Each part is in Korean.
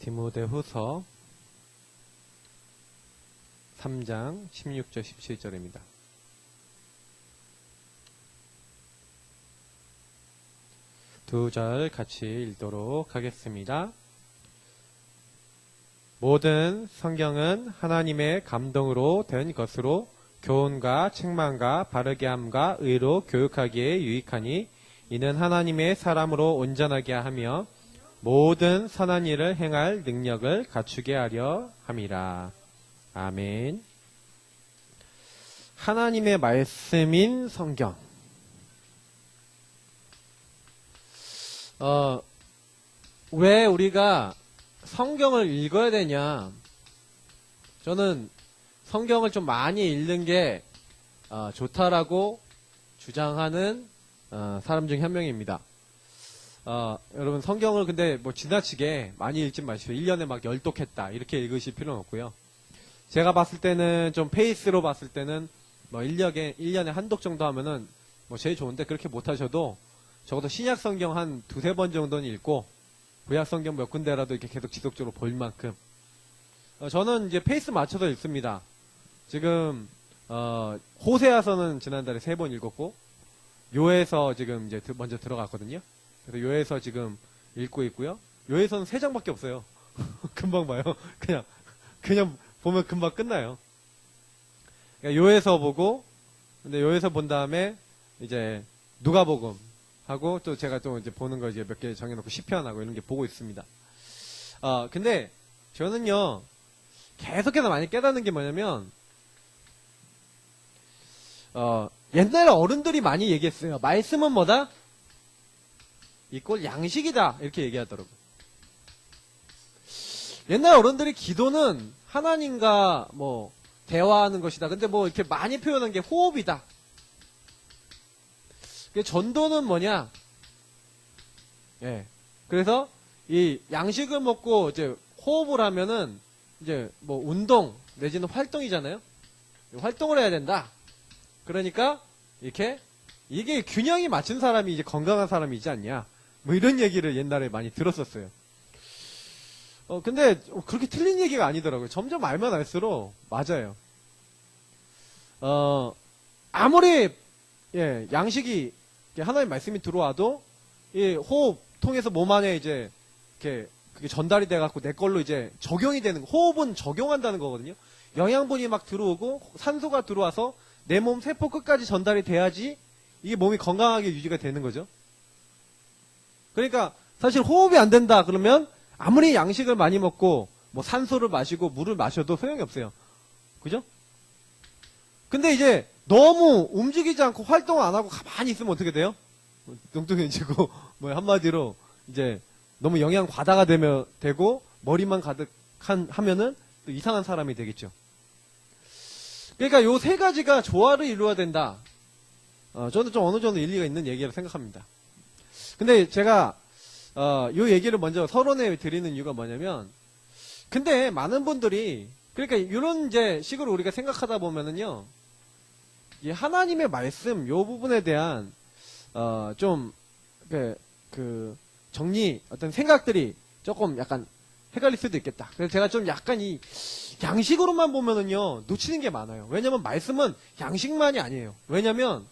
디모데후서 3장 16절 17절입니다. 두 절 같이 읽도록 하겠습니다. 모든 성경은 하나님의 감동으로 된 것으로 교훈과 책망과 바르게 함과 의로 교육하기에 유익하니 이는 하나님의 사람으로 온전하게 하며 모든 선한 일을 행할 능력을 갖추게 하려 함이라. 아멘. 하나님의 말씀인 성경. 왜 우리가 성경을 읽어야 되냐? 저는 성경을 좀 많이 읽는 게 좋다라고 주장하는 사람 중에 한 명입니다. 여러분 성경을 근데 뭐 지나치게 많이 읽지 마시고 1년에 막 열독했다 이렇게 읽으실 필요는 없고요. 제가 봤을 때는 좀 페이스로 봤을 때는 뭐 1년에 한 독 정도 하면은 뭐 제일 좋은데 그렇게 못하셔도 적어도 신약 성경 한 두세 번 정도는 읽고 구약 성경 몇 군데라도 이렇게 계속 지속적으로 볼 만큼 저는 이제 페이스 맞춰서 읽습니다. 지금 호세아서는 지난달에 3번 읽었고 요에서 지금 이제 먼저 들어갔거든요. 그래서 요에서 지금 읽고 있고요. 요에서는 3장밖에 없어요. 금방 봐요. 그냥 보면 금방 끝나요. 그러니까 요에서 보고 근데 요에서 본 다음에 이제 누가복음 하고 또 제가 또 이제 보는 거 이제 몇 개 정해놓고 시편하고 이런 게 보고 있습니다. 근데 저는요 계속해서 많이 깨닫는 게 뭐냐면 옛날에 어른들이 많이 얘기했어요. 말씀은 뭐다? 이꼴 양식이다 이렇게 얘기하더라고요. 옛날 어른들이 기도는 하나님과 뭐 대화하는 것이다. 근데 뭐 이렇게 많이 표현한 게 호흡이다. 전도는 뭐냐? 예. 그래서 이 양식을 먹고 이제 호흡을 하면은 이제 뭐 운동 내지는 활동이잖아요. 활동을 해야 된다. 그러니까 이렇게 이게 균형이 맞춘 사람이 이제 건강한 사람이지 않냐? 뭐 이런 얘기를 옛날에 많이 들었었어요. 근데 그렇게 틀린 얘기가 아니더라고요. 점점 알면 알수록 맞아요. 아무리 양식이 하나님 말씀이 들어와도 이 호흡 통해서 몸 안에 이제 이렇게 그게 전달이 돼갖고 내 걸로 이제 적용이 되는 호흡은 적용한다는 거거든요. 영양분이 막 들어오고 산소가 들어와서 내 몸 세포 끝까지 전달이 돼야지 이게 몸이 건강하게 유지가 되는 거죠. 그러니까 사실 호흡이 안 된다 그러면 아무리 양식을 많이 먹고 뭐 산소를 마시고 물을 마셔도 소용이 없어요. 그죠? 근데 이제 너무 움직이지 않고 활동을 안 하고 가만히 있으면 어떻게 돼요? 뚱뚱해지고 뭐 한마디로 이제 너무 영양 과다가 되고 머리만 하면은 또 이상한 사람이 되겠죠. 그러니까 요 세 가지가 조화를 이루어야 된다. 저는 좀 어느 정도 일리가 있는 얘기라고 생각합니다. 근데 제가 요 얘기를 먼저 서론에 드리는 이유가 뭐냐면 근데 많은 분들이 그러니까 이런 이제 식으로 우리가 생각하다 보면은요 이 하나님의 말씀 요 부분에 대한 좀 정리 어떤 생각들이 조금 약간 헷갈릴 수도 있겠다. 그래서 제가 좀 약간 이 양식으로만 보면은요 놓치는 게 많아요. 왜냐면 말씀은 양식만이 아니에요. 왜냐면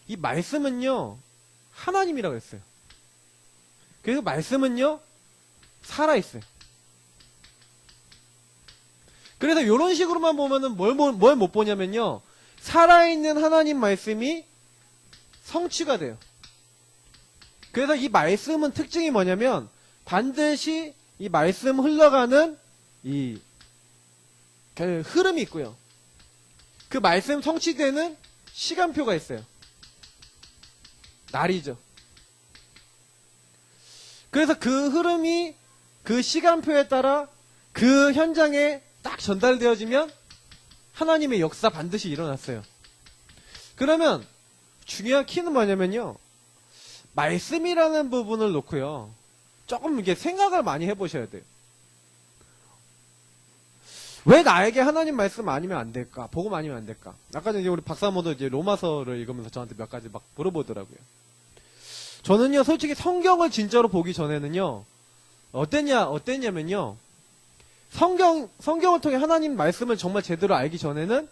이 말씀은요 하나님이라고 했어요. 그래서 말씀은요 살아있어요. 그래서 이런 식으로만 보면은 뭘 못 보냐면요 살아있는 하나님 말씀이 성취가 돼요. 그래서 이 말씀은 특징이 뭐냐면 반드시 이 말씀 흘러가는 이 흐름이 있고요. 그 말씀 성취되는 시간표가 있어요. 날이죠. 그래서 그 흐름이 그 시간표에 따라 그 현장에 딱 전달되어지면 하나님의 역사 반드시 일어났어요. 그러면 중요한 키는 뭐냐면요. 말씀이라는 부분을 놓고요. 조금 이게 생각을 많이 해보셔야 돼요. 왜 나에게 하나님 말씀 아니면 안 될까? 복음 아니면 안 될까? 아까 전에 우리 박사모도 이제 로마서를 읽으면서 저한테 몇 가지 막 물어보더라고요. 저는요, 솔직히 성경을 진짜로 보기 전에는요, 어땠냐면요. 성경을 통해 하나님 말씀을 정말 제대로 알기 전에는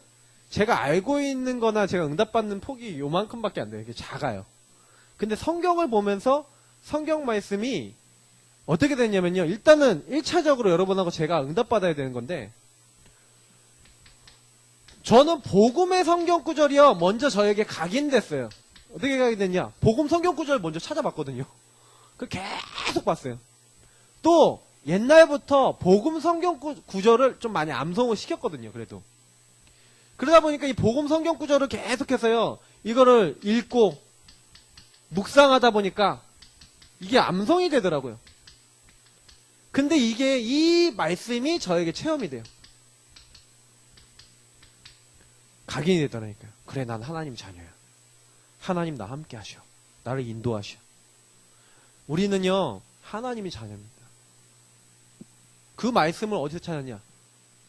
제가 알고 있는 거나 제가 응답받는 폭이 요만큼밖에 안 돼요. 이게 작아요. 근데 성경을 보면서 성경 말씀이 어떻게 됐냐면요. 일단은 1차적으로 여러분하고 제가 응답받아야 되는 건데, 저는 복음의 성경 구절이요 먼저 저에게 각인됐어요. 어떻게 각인됐냐? 복음 성경 구절 먼저 찾아봤거든요. 그 계속 봤어요. 또 옛날부터 복음 성경 구절을 좀 많이 암송을 시켰거든요. 그래도 그러다 보니까 이 복음 성경 구절을 계속해서요 이거를 읽고 묵상하다 보니까 이게 암송이 되더라고요. 근데 이게 이 말씀이 저에게 체험이 돼요. 각인이 되더라니까요. 그래, 난 하나님 자녀야. 하나님 나와 함께 하셔. 나를 인도하셔. 우리는요 하나님이 자녀입니다. 그 말씀을 어디서 찾았냐?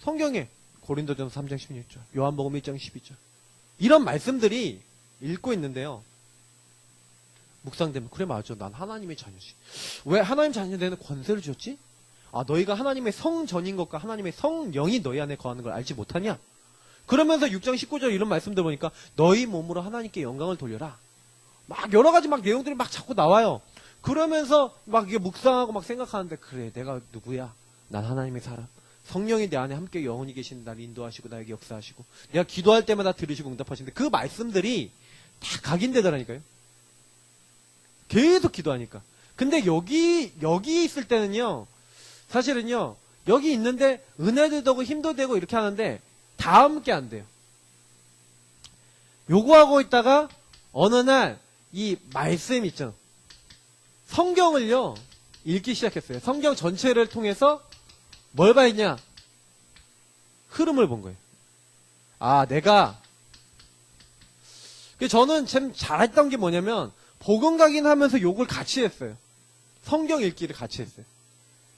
성경에 고린도전서 3장 16절, 요한복음 1장 12절 이런 말씀들이 읽고 있는데요. 묵상되면 그래 맞아, 난 하나님의 자녀지. 왜 하나님 자녀 되는 권세를 주셨지? 아, 너희가 하나님의 성전인 것과 하나님의 성령이 너희 안에 거하는 걸 알지 못하냐? 그러면서 6장 19절 이런 말씀들 보니까 너희 몸으로 하나님께 영광을 돌려라. 막 여러 가지 막 내용들이 막 자꾸 나와요. 그러면서 막 이게 묵상하고 막 생각하는데 그래, 내가 누구야? 난 하나님의 사람. 성령이 내 안에 함께 영원히 계신 나를 인도하시고 나에게 역사하시고 내가 기도할 때마다 들으시고 응답하시는데 그 말씀들이 다 각인되더라니까요. 계속 기도하니까. 근데 여기 있을 때는요, 사실은요, 여기 있는데 은혜도 되고 힘도 되고 이렇게 하는데 다 함께 안 돼요. 요구하고 있다가 어느 날 이 말씀 있죠. 성경을요 읽기 시작했어요. 성경 전체를 통해서 뭘 봤냐? 흐름을 본 거예요. 아, 저는 참 잘했던 게 뭐냐면 복음 각인하면서 욕을 같이 했어요. 성경 읽기를 같이 했어요.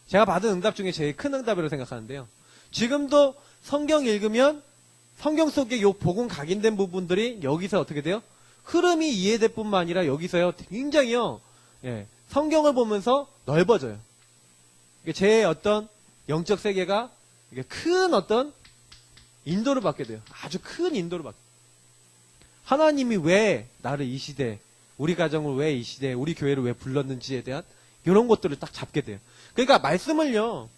제가 받은 응답 중에 제일 큰 응답이라고 생각하는데요. 지금도 성경 읽으면 성경 속에 요 복음 각인된 부분들이 여기서 어떻게 돼요? 흐름이 이해될 뿐만 아니라 여기서요 굉장히요 성경을 보면서 넓어져요. 제 어떤 영적 세계가 큰 어떤 인도를 받게 돼요. 아주 큰 인도를 받게 돼요. 하나님이 왜 나를 이 시대, 우리 가정을 왜 이 시대, 우리 교회를 왜 불렀는지에 대한 이런 것들을 딱 잡게 돼요. 그러니까 말씀을요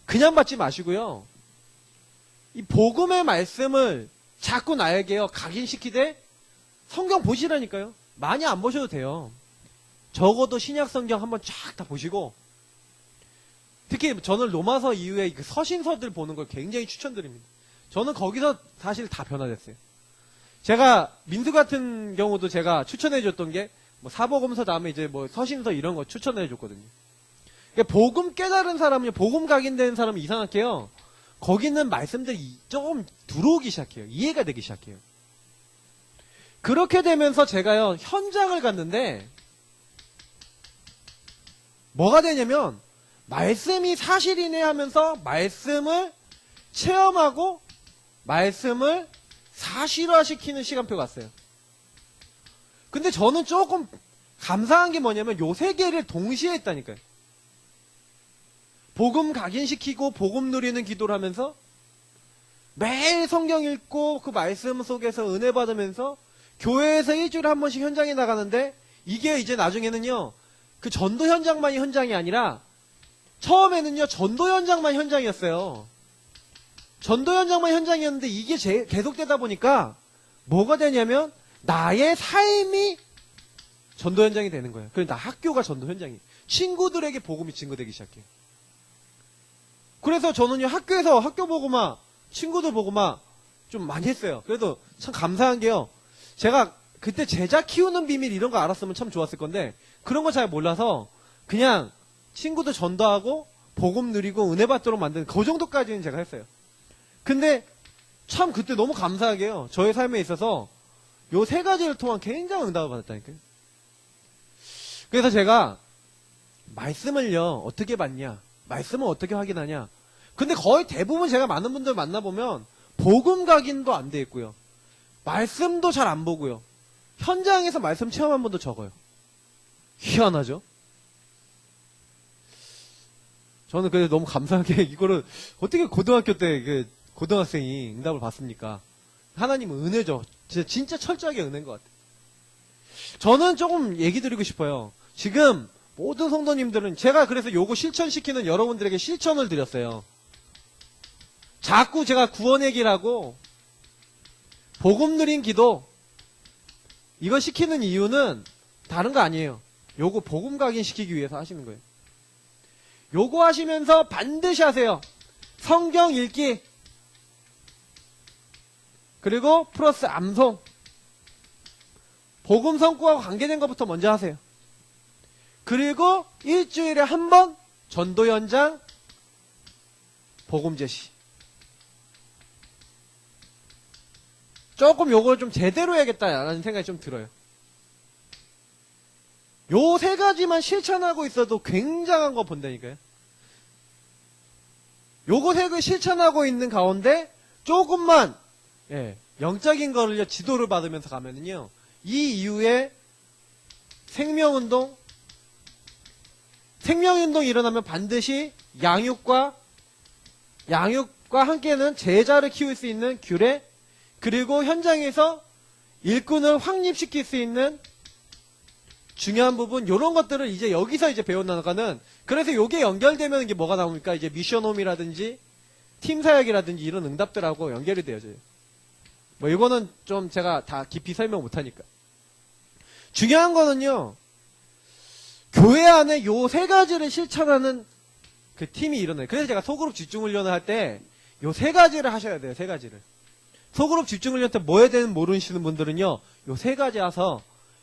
그냥 받지 마시고요, 이 복음의 말씀을 자꾸 나에게요 각인시키되 성경 보시라니까요. 많이 안 보셔도 돼요. 적어도 신약 성경 한번 쫙 다 보시고, 특히 저는 로마서 이후에 그 서신서들 보는 걸 굉장히 추천드립니다. 저는 거기서 사실 다 변화됐어요. 제가 민수 같은 경우도 제가 추천해줬던 게 뭐 사복음서 다음에 이제 뭐 서신서 이런 거 추천해줬거든요. 그러니까 복음 깨달은 사람은요, 복음 각인되는 사람은 이상하게요, 거기 있는 말씀들이 좀 들어오기 시작해요. 이해가 되기 시작해요. 그렇게 되면서 제가요 현장을 갔는데 뭐가 되냐면 말씀이 사실이네 하면서 말씀을 체험하고 말씀을 사실화시키는 시간표가 왔어요. 근데 저는 조금 감사한 게 뭐냐면 요 세 개를 동시에 했다니까요. 복음 각인시키고 복음 누리는 기도를 하면서 매일 성경 읽고 그 말씀 속에서 은혜 받으면서 교회에서 일주일에 한 번씩 현장에 나가는데, 이게 이제 나중에는요 그 전도 현장만이 현장이 아니라 처음에는요 전도 현장만 현장이었어요. 전도 현장만 현장이었는데 이게 계속되다 보니까 뭐가 되냐면 나의 삶이 전도 현장이 되는 거예요. 그러니까 학교가 전도 현장이에요. 친구들에게 복음이 증거되기 시작해요. 그래서 저는요 학교에서 학교 복음화, 친구들 복음화 좀 많이 했어요. 그래도 참 감사한 게요, 제가 그때 제자 키우는 비밀 이런 거 알았으면 참 좋았을 건데 그런 거 잘 몰라서 그냥 친구들 전도하고 복음 누리고 은혜 받도록 만드는 그 정도까지는 제가 했어요. 근데 참 그때 너무 감사하게요, 저의 삶에 있어서 요 세 가지를 통한 굉장한 응답을 받았다니까요. 그래서 제가 말씀을요 어떻게 받냐, 말씀을 어떻게 확인하냐. 근데 거의 대부분 제가 많은 분들 만나보면 복음 각인도 안 돼 있고요, 말씀도 잘 안 보고요, 현장에서 말씀 체험한 분도 적어요. 희한하죠? 저는 그래도 너무 감사하게 이거를 어떻게 고등학교 때 그 고등학생이 응답을 받습니까? 하나님은 은혜죠. 진짜 철저하게 은혜인 것 같아요. 저는 조금 얘기 드리고 싶어요. 지금 모든 성도님들은 제가 그래서 요거 실천시키는 여러분들에게 실천을 드렸어요. 자꾸 제가 구원 얘기라고 복음 누린 기도 이거 시키는 이유는 다른 거 아니에요. 요거 복음 각인시키기 위해서 하시는 거예요. 요거 하시면서 반드시 하세요. 성경 읽기 그리고 플러스 암송 복음 성구하고 관계된 것부터 먼저 하세요. 그리고 일주일에 한 번 전도 현장 복음 제시. 조금 요걸 좀 제대로 해야겠다라는 생각이 좀 들어요. 요 세 가지만 실천하고 있어도 굉장한 거 본다니까요. 요거 세 개 실천하고 있는 가운데 조금만 영적인 거를 지도를 받으면서 가면은요. 이 이후에 생명운동이 일어나면 반드시 양육과 함께는 제자를 키울 수 있는 규례 그리고 현장에서 일꾼을 확립시킬 수 있는 중요한 부분 요런 것들을 이제 여기서 이제 배워나가는 그래서 요게 연결되면 이게 뭐가 나옵니까? 이제 미션홈이라든지 팀 사역이라든지 이런 응답들하고 연결이 되어져요. 뭐 이거는 좀 제가 다 깊이 설명 못하니까. 중요한 거는요. 교회 안에 요 세 가지를 실천하는 그 팀이 일어나요. 그래서 제가 소그룹 집중훈련을 할 때 요 세 가지를 하셔야 돼요. 세 가지를. 소그룹 집중훈련 때 뭐 해야 되는 모르시는 분들은요. 요 세 가지 와서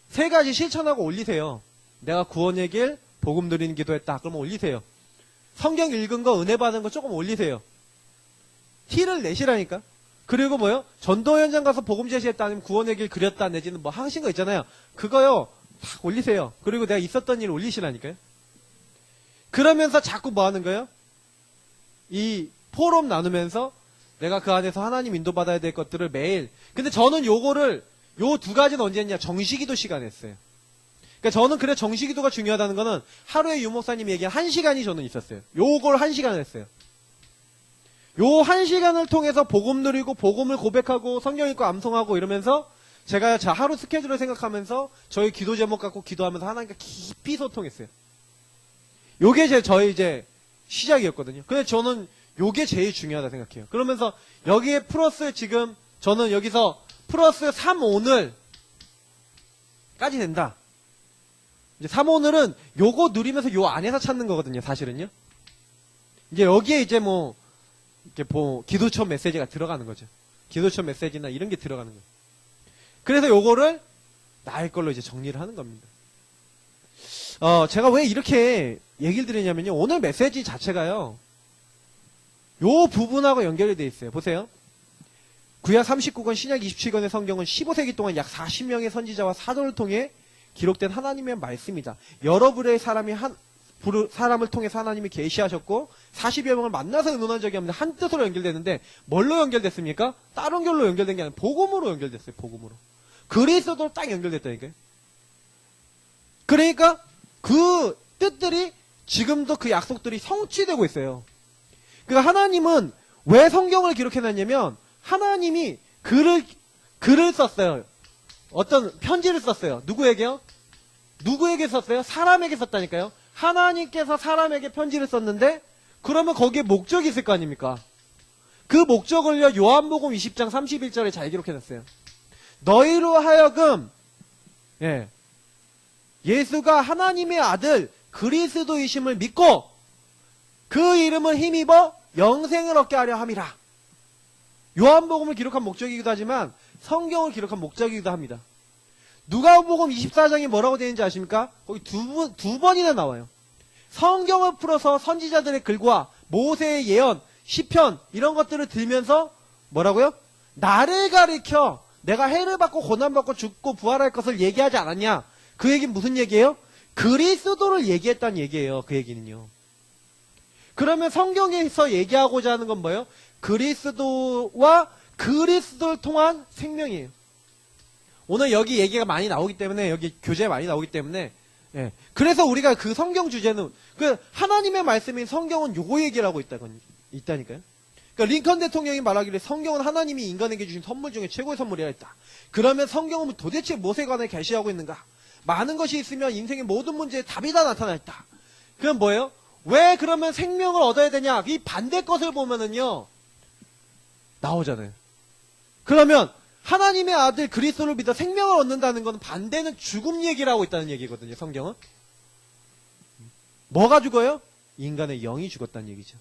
세 가지 실천하고 올리세요. 내가 구원의 길 복음 드리는 기도했다. 그러면 올리세요. 성경 읽은 거 은혜 받은 거 조금 올리세요. 티를 내시라니까. 그리고 뭐요? 전도 현장 가서 복음 제시했다 아니면 구원의 길 그렸다 내지는 뭐 하신 거 있잖아요. 그거요. 다 올리세요. 그리고 내가 있었던 일 올리시라니까요. 그러면서 자꾸 뭐 하는 거예요? 이 포럼 나누면서 내가 그 안에서 하나님 인도받아야 될 것들을 매일. 근데 저는 요거를 요 두 가지는 언제 했냐? 정시기도 시간에 했어요. 그러니까 저는 그래 정시기도가 중요하다는 거는 하루에 유목사님이 얘기한 1시간이 저는 있었어요. 요걸 1시간을 했어요. 요 1시간을 통해서 복음 누리고 복음을 고백하고 성경 읽고 암송하고 이러면서 제가 하루 스케줄을 생각하면서 저희 기도 제목 갖고 기도하면서 하나님과 깊이 소통했어요. 요게 저희 이제 시작이었거든요. 근데 저는 요게 제일 중요하다 생각해요. 그러면서 여기에 플러스 지금 저는 여기서 플러스 3오늘까지 된다. 이제 3오늘은 요거 누리면서 요 안에서 찾는 거거든요, 사실은요. 이제 여기에 이제 뭐, 이렇게 기도처 메시지가 들어가는 거죠. 기도처 메시지나 이런 게 들어가는 거예요. 그래서 요거를 나의 걸로 이제 정리를 하는 겁니다. 제가 왜 이렇게 얘기를 드리냐면요. 오늘 메시지 자체가요. 요 부분하고 연결이 돼 있어요. 보세요. 구약 39권, 신약 27권의 성경은 15세기 동안 약 40명의 선지자와 사도를 통해 기록된 하나님의 말씀이다. 여러 부류의 사람을 통해서 하나님이 계시하셨고 40여 명을 만나서 의논한 적이 없는데 한 뜻으로 연결되는데 뭘로 연결됐습니까? 다른 결로 연결된 게 아니라 복음으로 연결됐어요. 복음으로. 그리스도로 딱 연결됐다니까요. 그러니까 그 뜻들이 지금도 그 약속들이 성취되고 있어요. 그러니까 하나님은 왜 성경을 기록해놨냐면 하나님이 글을 썼어요. 어떤 편지를 썼어요. 누구에게요? 누구에게 썼어요? 사람에게 썼다니까요. 하나님께서 사람에게 편지를 썼는데 그러면 거기에 목적이 있을 거 아닙니까? 그 목적을요. 요한복음 20장 31절에 잘 기록해놨어요. 너희로 하여금 예수가 하나님의 아들 그리스도이심을 믿고 그 이름을 힘입어 영생을 얻게 하려 함이라. 요한복음을 기록한 목적이기도 하지만 성경을 기록한 목적이기도 합니다. 누가복음 24장이 뭐라고 되어 있는지 아십니까? 거기 두 번이나 나와요. 성경을 풀어서 선지자들의 글과 모세의 예언, 시편 이런 것들을 들면서 뭐라고요? 나를 가리켜 내가 해를 받고 고난받고 죽고 부활할 것을 얘기하지 않았냐? 그 얘기는 무슨 얘기예요? 그리스도를 얘기했다는 얘기예요. 그 얘기는요. 그러면 성경에서 얘기하고자 하는 건 뭐예요? 그리스도와 그리스도를 통한 생명이에요. 오늘 여기 얘기가 많이 나오기 때문에 여기 교재에 많이 나오기 때문에 예. 그래서 우리가 그 성경 주제는, 그 하나님의 말씀인 성경은 요거 얘기를 하고 있다니까요. 그러니까 링컨 대통령이 말하기를 성경은 하나님이 인간에게 주신 선물 중에 최고의 선물이라 했다. 그러면 성경은 도대체 무엇에 관해 계시하고 있는가? 많은 것이 있으면 인생의 모든 문제에 답이 다 나타나 있다. 그럼 뭐예요? 왜 그러면 생명을 얻어야 되냐? 이 반대 것을 보면은요, 나오잖아요. 그러면 하나님의 아들 그리스도를 믿어 생명을 얻는다는 건 반대는 죽음 얘기를 하고 있다는 얘기거든요, 성경은. 뭐가 죽어요? 인간의 영이 죽었다는 얘기죠.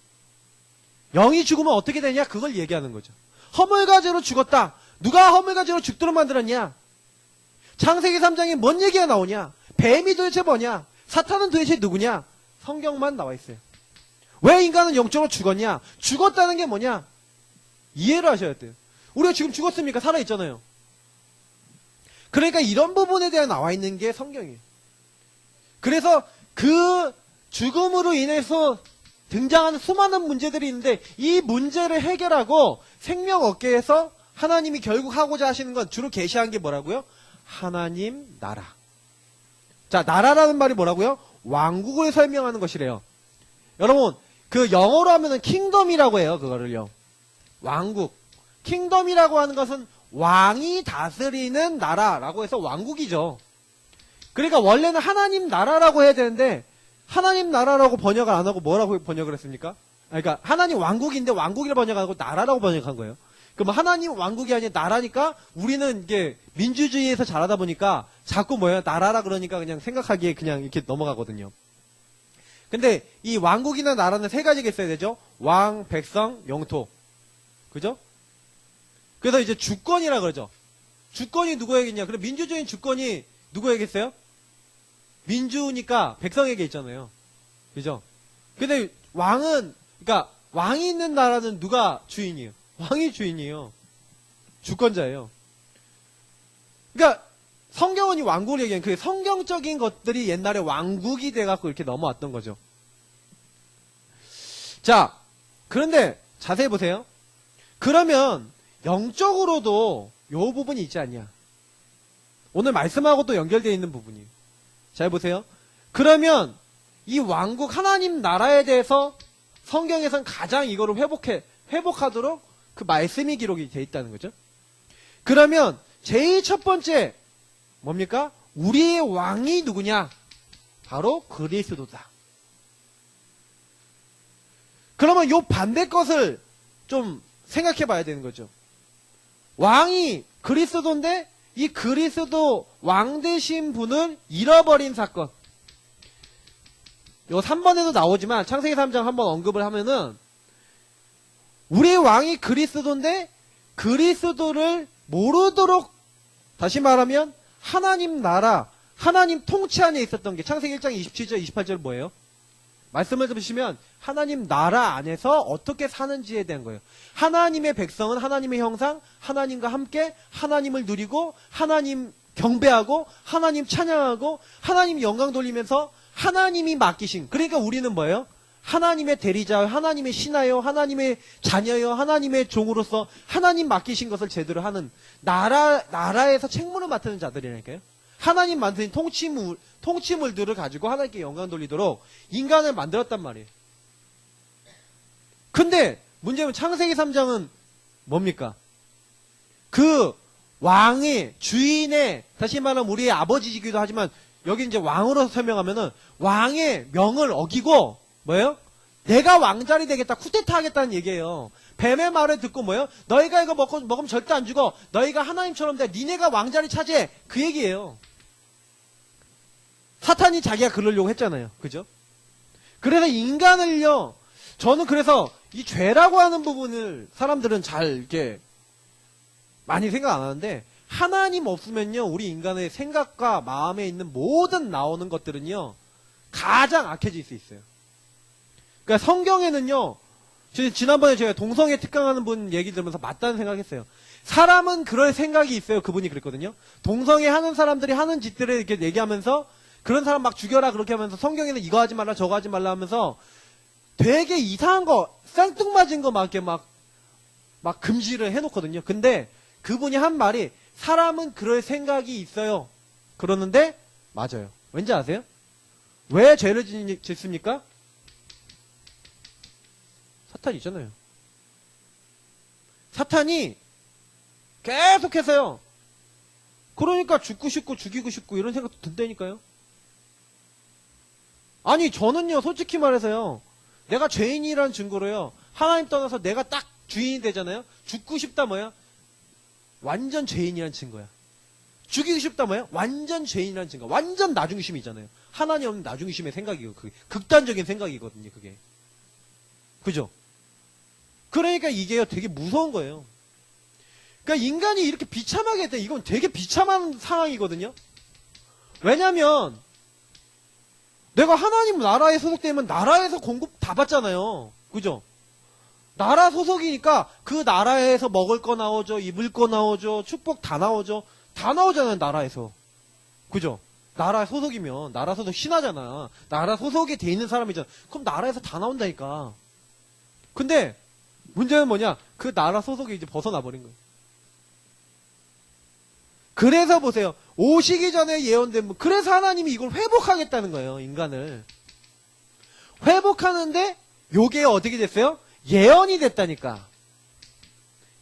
영이 죽으면 어떻게 되냐? 그걸 얘기하는 거죠. 허물가지로 죽었다. 누가 허물가지로 죽도록 만들었냐? 창세기 3장에 뭔 얘기가 나오냐? 뱀이 도대체 뭐냐? 사탄은 도대체 누구냐? 성경만 나와 있어요. 왜 인간은 영적으로 죽었냐? 죽었다는 게 뭐냐? 이해를 하셔야 돼요. 우리가 지금 죽었습니까? 살아있잖아요. 그러니까 이런 부분에 대해 나와 있는 게 성경이에요. 그래서 그 죽음으로 인해서 등장하는 수많은 문제들이 있는데 이 문제를 해결하고 생명 얻게 해서 하나님이 결국 하고자 하시는 건 주로 계시한 게 뭐라고요? 하나님 나라. 자, 나라라는 말이 뭐라고요? 왕국을 설명하는 것이래요. 여러분, 그 영어로 하면은 킹덤이라고 해요. 그거를요. 왕국. 킹덤이라고 하는 것은 왕이 다스리는 나라라고 해서 왕국이죠. 그러니까 원래는 하나님 나라라고 해야 되는데 하나님 나라라고 번역을 안 하고 뭐라고 번역을 했습니까? 그러니까 하나님 왕국인데 왕국이라 번역 안 하고 나라라고 번역한 거예요. 그럼 하나님 왕국이 아니라 나라니까 우리는 이게 민주주의에서 자라다 보니까 자꾸 뭐예요? 나라라 그러니까 그냥 생각하기에 그냥 이렇게 넘어가거든요. 근데 이 왕국이나 나라는 세 가지가 있어야 되죠. 왕, 백성, 영토. 그죠? 그래서 이제 주권이라 그러죠. 주권이 누구에게 있냐? 그럼 민주주의 주권이 누구에게 있어요? 민주니까 백성에게 있잖아요. 그죠? 근데 왕은, 그러니까 왕이 있는 나라는 누가 주인이에요? 왕이 주인이에요. 주권자예요. 그러니까 성경은 이 왕국을 얘기하는 그 성경적인 것들이 옛날에 왕국이 돼갖고 이렇게 넘어왔던 거죠. 자, 그런데 자세히 보세요. 그러면 영적으로도 요 부분이 있지 않냐? 오늘 말씀하고 또 연결되어 있는 부분이에요. 잘 보세요. 그러면 이 왕국 하나님 나라에 대해서 성경에선 가장 이거를 회복하도록 그 말씀이 기록이 돼 있다는 거죠. 그러면 제일 첫 번째 뭡니까? 우리의 왕이 누구냐? 바로 그리스도다. 그러면 요 반대 것을 좀 생각해 봐야 되는 거죠. 왕이 그리스도인데 이 그리스도 왕 되신 분을 잃어버린 사건. 요 3번에도 나오지만 창세기 3장 한번 언급을 하면은 우리의 왕이 그리스도인데 그리스도를 모르도록 다시 말하면 하나님 나라, 하나님 통치 안에 있었던 게 창세기 1장 27절, 28절 뭐예요? 말씀을 들으시면 하나님 나라 안에서 어떻게 사는지에 대한 거예요. 하나님의 백성은 하나님의 형상, 하나님과 함께 하나님을 누리고 하나님 경배하고 하나님 찬양하고 하나님 영광 돌리면서 하나님이 맡기신, 그러니까 우리는 뭐예요? 하나님의 대리자요, 하나님의 신하요, 하나님의 자녀요, 하나님의 종으로서 하나님 맡기신 것을 제대로 하는 나라에서 책무를 맡는 자들이라니까요. 하나님 만드신 통치물들을 가지고 하나님께 영광 돌리도록 인간을 만들었단 말이에요. 근데 문제는 창세기 3장은 뭡니까? 그 왕의 주인의, 다시 말하면 우리의 아버지이기도 하지만 여기 이제 왕으로 설명하면은 왕의 명을 어기고 뭐예요? 내가 왕자리 되겠다, 쿠데타 하겠다는 얘기예요. 뱀의 말을 듣고 뭐예요? 너희가 이거 먹으면 절대 안 죽어. 너희가 하나님처럼 돼. 니네가 왕자리 차지해. 그 얘기예요. 사탄이 자기가 그러려고 했잖아요. 그죠? 그래서 인간을요, 저는 그래서 이 죄라고 하는 부분을 사람들은 잘 이렇게 많이 생각 안 하는데, 하나님 없으면요, 우리 인간의 생각과 마음에 있는 모든 나오는 것들은요, 가장 악해질 수 있어요. 그러니까 성경에는요, 지난번에 제가 동성애 특강하는 분 얘기 들으면서 맞다는 생각했어요. 사람은 그럴 생각이 있어요. 그분이 그랬거든요. 동성애 하는 사람들이 하는 짓들을 이렇게 얘기하면서 그런 사람 막 죽여라 그렇게 하면서 성경에는 이거 하지 말라 저거 하지 말라 하면서 되게 이상한 거, 쌍뚱맞은 거 막 이렇게 막 금지를 해놓거든요. 근데 그분이 한 말이 사람은 그럴 생각이 있어요. 그러는데 맞아요. 왠지 아세요? 왜 죄를 짓습니까? 사탄이 있잖아요. 사탄이 계속해서요. 그러니까 죽고 싶고 죽이고 싶고 이런 생각도 든다니까요. 아니 저는요 솔직히 말해서요. 내가 죄인이라는 증거로요. 하나님 떠나서 내가 딱 주인이 되잖아요. 죽고 싶다 뭐야? 완전 죄인이라는 증거야. 죽이고 싶다 뭐야? 완전 죄인이라는 증거. 완전 나중심이잖아요. 하나님 없는 나중심의 생각이고 그게 극단적인 생각이거든요. 그게. 그죠? 그러니까 이게요 되게 무서운 거예요. 그러니까 인간이 이렇게 비참하게 했다. 이건 되게 비참한 상황이거든요. 왜냐면 내가 하나님 나라에 소속되면 나라에서 공급 다 받잖아요. 그죠? 나라 소속이니까 그 나라에서 먹을 거 나오죠. 입을 거 나오죠. 축복 다 나오죠. 다 나오잖아요. 나라에서. 그죠? 나라 소속이면 나라 소속 신하잖아. 나라 소속에 돼 있는 사람이잖아. 그럼 나라에서 다 나온다니까. 근데 문제는 뭐냐? 그 나라 소속이 이제 벗어나 버린 거예요. 그래서 보세요. 오시기 전에 예언된 분. 그래서 하나님이 이걸 회복하겠다는 거예요. 인간을. 회복하는데 요게 어떻게 됐어요? 예언이 됐다니까.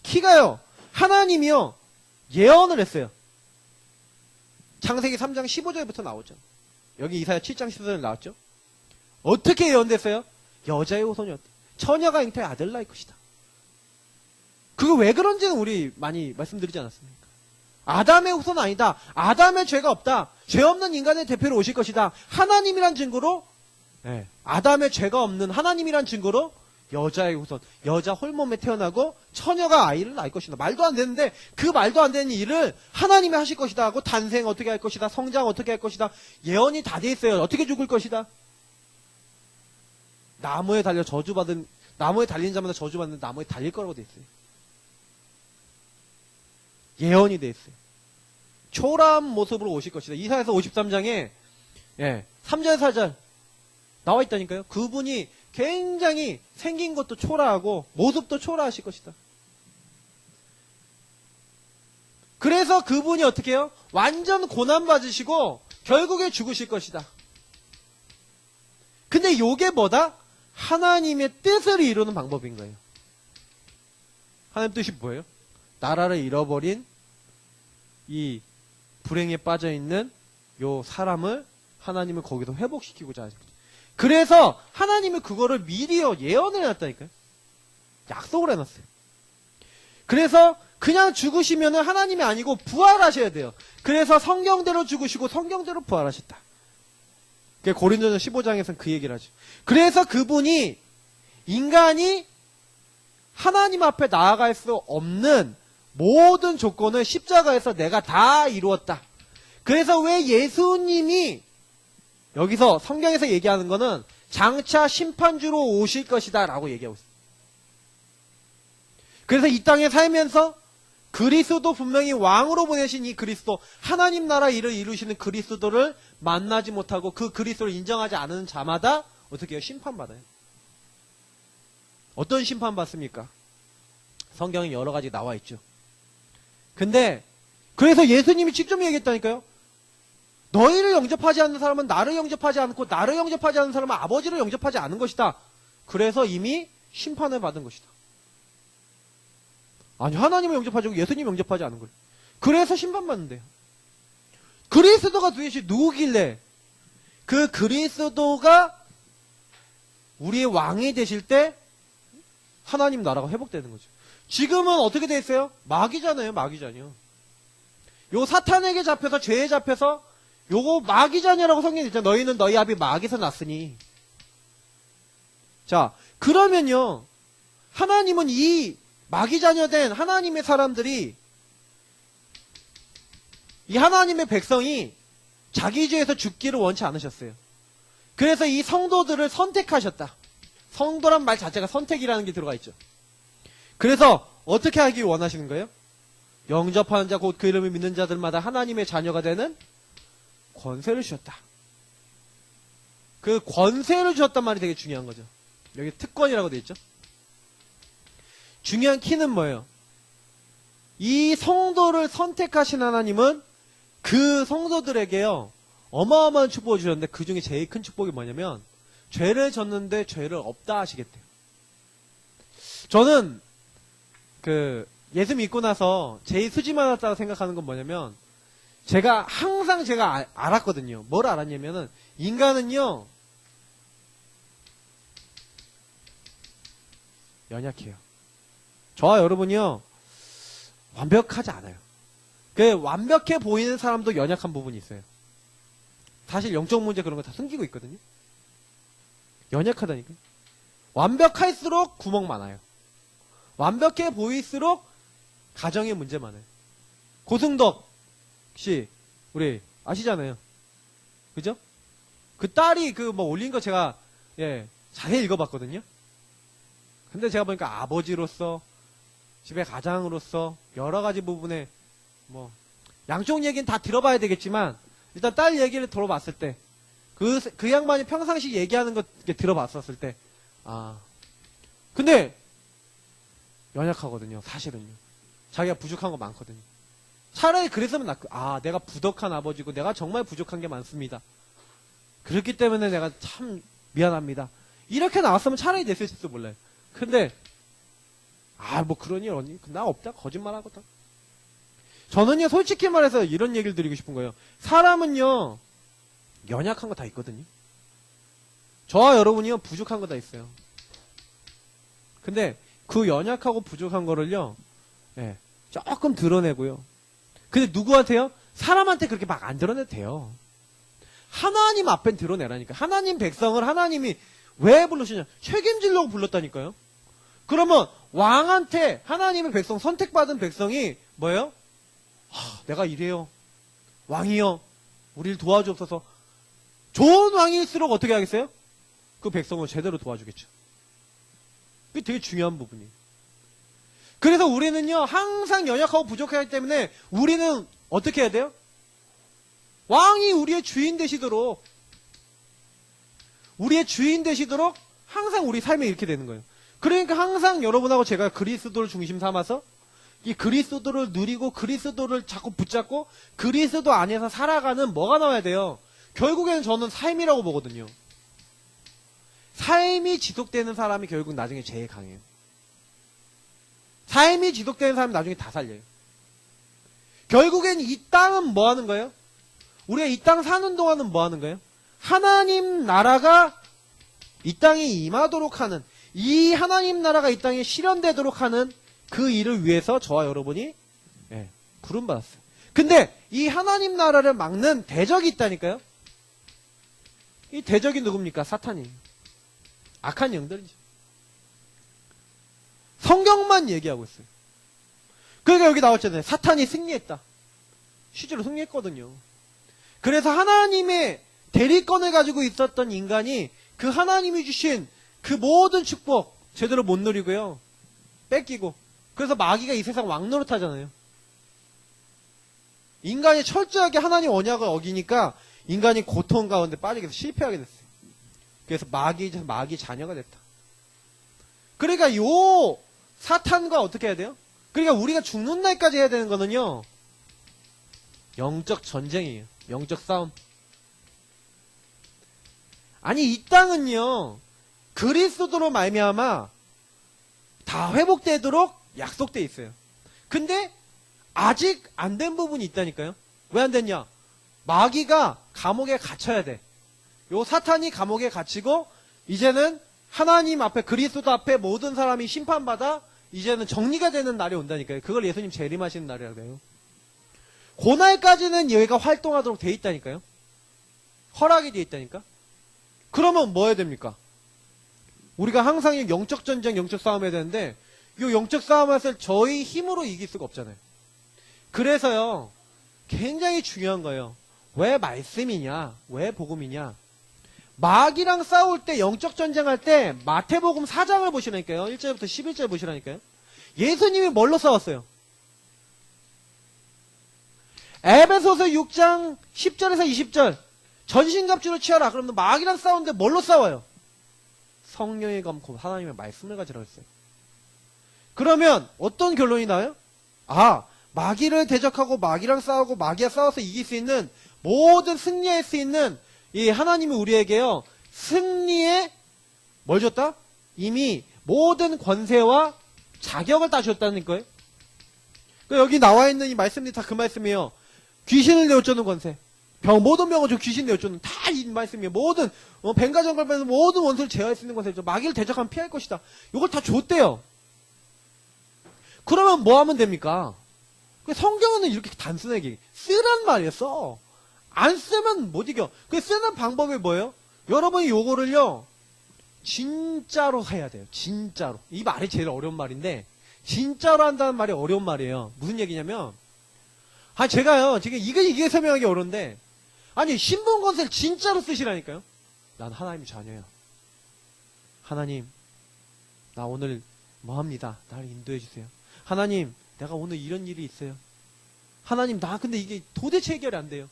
키가요. 하나님이요. 예언을 했어요. 창세기 3장 15절부터 나오죠. 여기 이사야 7장 14절 나왔죠. 어떻게 예언됐어요? 여자의 후손이었다. 처녀가 잉태의 아들 낳을 것이다. 그거 왜 그런지는 우리 많이 말씀드리지 않았습니까? 아담의 후손은 아니다. 아담의 죄가 없다. 죄 없는 인간의 대표로 오실 것이다. 하나님이란 증거로 아담의 죄가 없는 하나님이란 증거로 여자의 후손, 여자 홀몸에 태어나고 처녀가 아이를 낳을 것이다. 말도 안 되는데 그 말도 안 되는 일을 하나님이 하실 것이다 하고 탄생 어떻게 할 것이다. 성장 어떻게 할 것이다. 예언이 다 돼 있어요. 어떻게 죽을 것이다. 나무에 달린 자마다 저주받는 나무에 달릴 거라고 돼 있어요. 예언이 돼 있어요. 초라한 모습으로 오실 것이다. 이사야서 53장에 3절 4절 나와 있다니까요. 그분이 굉장히 생긴 것도 초라하고 모습도 초라하실 것이다. 그래서 그분이 어떻게 해요? 완전 고난받으시고 결국에 죽으실 것이다. 근데 요게 뭐다? 하나님의 뜻을 이루는 방법인 거예요. 하나님 뜻이 뭐예요? 나라를 잃어버린 이 불행에 빠져있는 요 사람을 하나님을 거기서 회복시키고자 하죠. 그래서 하나님은 그거를 미리요 예언을 해놨다니까요. 약속을 해놨어요. 그래서 그냥 죽으시면은 하나님이 아니고 부활하셔야 돼요. 그래서 성경대로 죽으시고 성경대로 부활하셨다. 고린도전 15장에서는 그 얘기를 하죠. 그래서 그분이 인간이 하나님 앞에 나아갈 수 없는 모든 조건을 십자가에서 내가 다 이루었다. 그래서 왜 예수님이 여기서 성경에서 얘기하는 거는 장차 심판주로 오실 것이다 라고 얘기하고 있어요. 그래서 이 땅에 살면서 그리스도 분명히 왕으로 보내신 이 그리스도 하나님 나라 일을 이루시는 그리스도를 만나지 못하고 그 그리스도를 인정하지 않은 자마다 어떻게 해요? 심판받아요. 어떤 심판 받습니까? 성경에 여러 가지 나와 있죠. 근데 그래서 예수님이 직접 얘기했다니까요. 너희를 영접하지 않는 사람은 나를 영접하지 않고 나를 영접하지 않는 사람은 아버지를 영접하지 않은 것이다. 그래서 이미 심판을 받은 것이다. 아니 하나님을 영접하지 않고 예수님을 영접하지 않은 거예요. 그래서 심판받는데요. 그리스도가 도대체 누구길래 그 그리스도가 우리의 왕이 되실 때 하나님 나라가 회복되는 거죠. 지금은 어떻게 돼 있어요? 마귀잖아요. 마귀자녀. 요 사탄에게 잡혀서 죄에 잡혀서 요거 마귀자녀라고 성경에 있잖아요. 너희는 너희 아비 마귀에서 났으니. 자 그러면요 하나님은 이 마귀자녀 된 하나님의 사람들이 이 하나님의 백성이 자기 죄에서 죽기를 원치 않으셨어요. 그래서 이 성도들을 선택하셨다. 성도란 말 자체가 선택이라는 게 들어가 있죠. 그래서 어떻게 하기 원하시는 거예요? 영접하는 자 곧 그 이름을 믿는 자들마다 하나님의 자녀가 되는 권세를 주셨다. 그 권세를 주셨단 말이 되게 중요한 거죠. 여기 특권이라고 되어 있죠. 중요한 키는 뭐예요? 이 성도를 선택하신 하나님은 그 성도들에게요 어마어마한 축복을 주셨는데 그 중에 제일 큰 축복이 뭐냐면 죄를 졌는데 죄를 없다 하시겠대요. 저는 예수 믿고 나서 제일 수지 많았다고 생각하는 건 뭐냐면 제가 항상 알았거든요. 뭘 알았냐면은 인간은요 연약해요. 저와 여러분이요 완벽하지 않아요. 완벽해 보이는 사람도 연약한 부분이 있어요. 사실 영적 문제 그런 거 다 숨기고 있거든요. 연약하다니까. 완벽할수록 구멍 많아요. 완벽해 보일수록 가정에 문제 많아요. 고승덕 씨 우리 아시잖아요. 그죠? 그 딸이 올린 거 제가 자세히 읽어봤거든요. 근데 제가 보니까 아버지로서 집의 가장으로서 여러 가지 부분에 양쪽 얘기는 다 들어봐야 되겠지만 일단 딸 얘기를 들어봤을 때 그 양반이 평상시 얘기하는 거 들어봤었을 때 근데 연약하거든요. 사실은요. 자기가 부족한 거 많거든요. 차라리 그랬으면 내가 부덕한 아버지고 내가 정말 부족한 게 많습니다. 그렇기 때문에 내가 참 미안합니다. 이렇게 나왔으면 차라리 됐을지도 몰라요. 근데 그런 일 언니 나 없다 거짓말하거든. 저는요 솔직히 말해서 이런 얘기를 드리고 싶은 거예요. 사람은요 연약한 거 다 있거든요. 저와 여러분이요 부족한 거 다 있어요. 근데 그 연약하고 부족한 거를요 조금 드러내고요. 근데 누구한테요? 사람한테 그렇게 막 안 드러내도 돼요. 하나님 앞엔 드러내라니까. 하나님 백성을 하나님이 왜 불러주냐? 책임지려고 불렀다니까요. 그러면 왕한테 하나님의 백성, 선택받은 백성이 뭐예요? 내가 이래요. 왕이요. 우리를 도와주옵소서. 좋은 왕일수록 어떻게 하겠어요? 그 백성을 제대로 도와주겠죠. 그게 되게 중요한 부분이에요. 그래서 우리는요 항상 연약하고 부족하기 때문에 우리는 어떻게 해야 돼요? 왕이 우리의 주인 되시도록 항상 우리 삶에 이렇게 되는 거예요. 그러니까 항상 여러분하고 제가 그리스도를 중심 삼아서 이 그리스도를 누리고 그리스도를 자꾸 붙잡고 그리스도 안에서 살아가는 뭐가 나와야 돼요? 결국에는 저는 삶이라고 보거든요. 삶이 지속되는 사람이 결국 나중에 제일 강해요. 삶이 지속되는 사람이 나중에 다 살려요. 결국엔 이 땅은 뭐 하는 거예요? 우리가 이 땅 사는 동안은 뭐 하는 거예요? 하나님 나라가 이 땅에 임하도록 하는, 이 하나님 나라가 이 땅에 실현되도록 하는 그 일을 위해서 저와 여러분이 부름받았어요. 근데 이 하나님 나라를 막는 대적이 있다니까요? 이 대적이 누굽니까? 사탄이. 악한 영들이죠. 성경만 얘기하고 있어요. 그러니까 여기 나왔잖아요. 사탄이 승리했다. 실제로 승리했거든요. 그래서 하나님의 대리권을 가지고 있었던 인간이 그 하나님이 주신 그 모든 축복 제대로 못 누리고요. 뺏기고. 그래서 마귀가 이 세상 왕노릇하잖아요. 인간이 철저하게 하나님 언약을 어기니까 인간이 고통 가운데 빠지게 돼서 실패하게 됐어요. 그래서 마귀 자녀가 됐다. 그러니까 요 사탄과 어떻게 해야 돼요? 그러니까 우리가 죽는 날까지 해야 되는 거는요. 영적 전쟁이에요. 영적 싸움. 아니 이 땅은요. 그리스도로 말미암아 다 회복되도록 약속돼 있어요. 근데 아직 안 된 부분이 있다니까요. 왜 안 됐냐? 마귀가 감옥에 갇혀야 돼. 요 사탄이 감옥에 갇히고 이제는 하나님 앞에 그리스도 앞에 모든 사람이 심판받아 이제는 정리가 되는 날이 온다니까요. 그걸 예수님 재림하시는 날이라고 해요. 그날까지는 얘가 활동하도록 돼 있다니까요. 허락이 돼 있다니까. 그러면 뭐 해야 됩니까? 우리가 항상 영적 전쟁, 영적 싸움 해야 되는데 이 영적 싸움을 저희 힘으로 이길 수가 없잖아요. 그래서요. 굉장히 중요한 거예요. 왜 말씀이냐? 왜 복음이냐? 마귀랑 싸울 때 영적 전쟁할 때 마태복음 4장을 보시라니까요. 1절부터 11절 보시라니까요. 예수님이 뭘로 싸웠어요? 에베소서 6장 10절에서 20절 전신갑주로 취하라. 그러면 마귀랑 싸우는데 뭘로 싸워요? 성령의 검고 하나님의 말씀을 가지라 했어요. 그러면 어떤 결론이 나요? 마귀를 대적하고 마귀랑 싸우고 마귀와 싸워서 이길 수 있는 모든 승리할 수 있는 이 하나님이 우리에게요, 승리에 뭘 줬다? 이미 모든 권세와 자격을 다 줬다는 거예요. 그러니까 여기 나와 있는 이 말씀들이 다 그 말씀이에요. 귀신을 내어쫓는 권세. 모든 병을 저 귀신 내어쫓는 다 이 말씀이에요. 모든 뱅가정갈변에서 모든 원수를 제어할 수 있는 권세. 마귀를 대적하면 피할 것이다. 이걸 다 줬대요. 그러면 뭐 하면 됩니까? 성경은 이렇게 단순하게 쓰란 말이에요. 써. 안 쓰면 못 이겨. 그 쓰는 방법이 뭐예요? 여러분이 요거를요, 진짜로 해야 돼요. 진짜로. 이 말이 제일 어려운 말인데, 진짜로 한다는 말이 어려운 말이에요. 무슨 얘기냐면, 제가요, 지금 이게 설명하기 어려운데, 아니, 신분권세를 진짜로 쓰시라니까요? 난 하나님의 자녀야. 하나님, 나 오늘 뭐 합니다. 나를 인도해주세요. 하나님, 내가 오늘 이런 일이 있어요. 하나님, 나 근데 이게 도대체 해결이 안 돼요.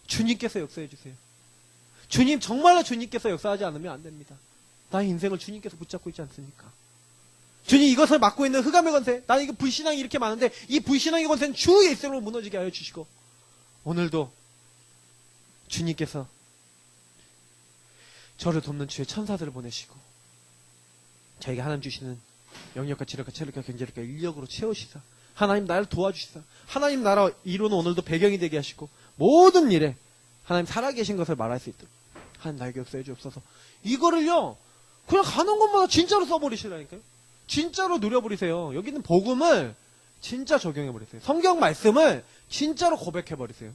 주님께서 역사해주세요. 주님, 정말로 주님께서 역사하지 않으면 안 됩니다. 나의 인생을 주님께서 붙잡고 있지 않습니까? 주님, 이것을 맡고 있는 흑암의 권세, 나는 이거 불신앙이 이렇게 많은데 이 불신앙의 권세는 주 예수로 무너지게 하여 주시고, 오늘도 주님께서 저를 돕는 주의 천사들을 보내시고 저에게 하나님 주시는 영역과 지력과 체력과 경제력과 인력으로 채우시사, 하나님 나를 도와주시사, 하나님 나라 이루는 오늘도 배경이 되게 하시고, 모든 일에 하나님 살아계신 것을 말할 수 있도록 하나님 나에게 역사해 주옵소서. 이거를요, 그냥 가는 것마다 진짜로 써버리시라니까요. 진짜로 누려버리세요. 여기 있는 복음을 진짜 적용해버리세요. 성경 말씀을 진짜로 고백해버리세요.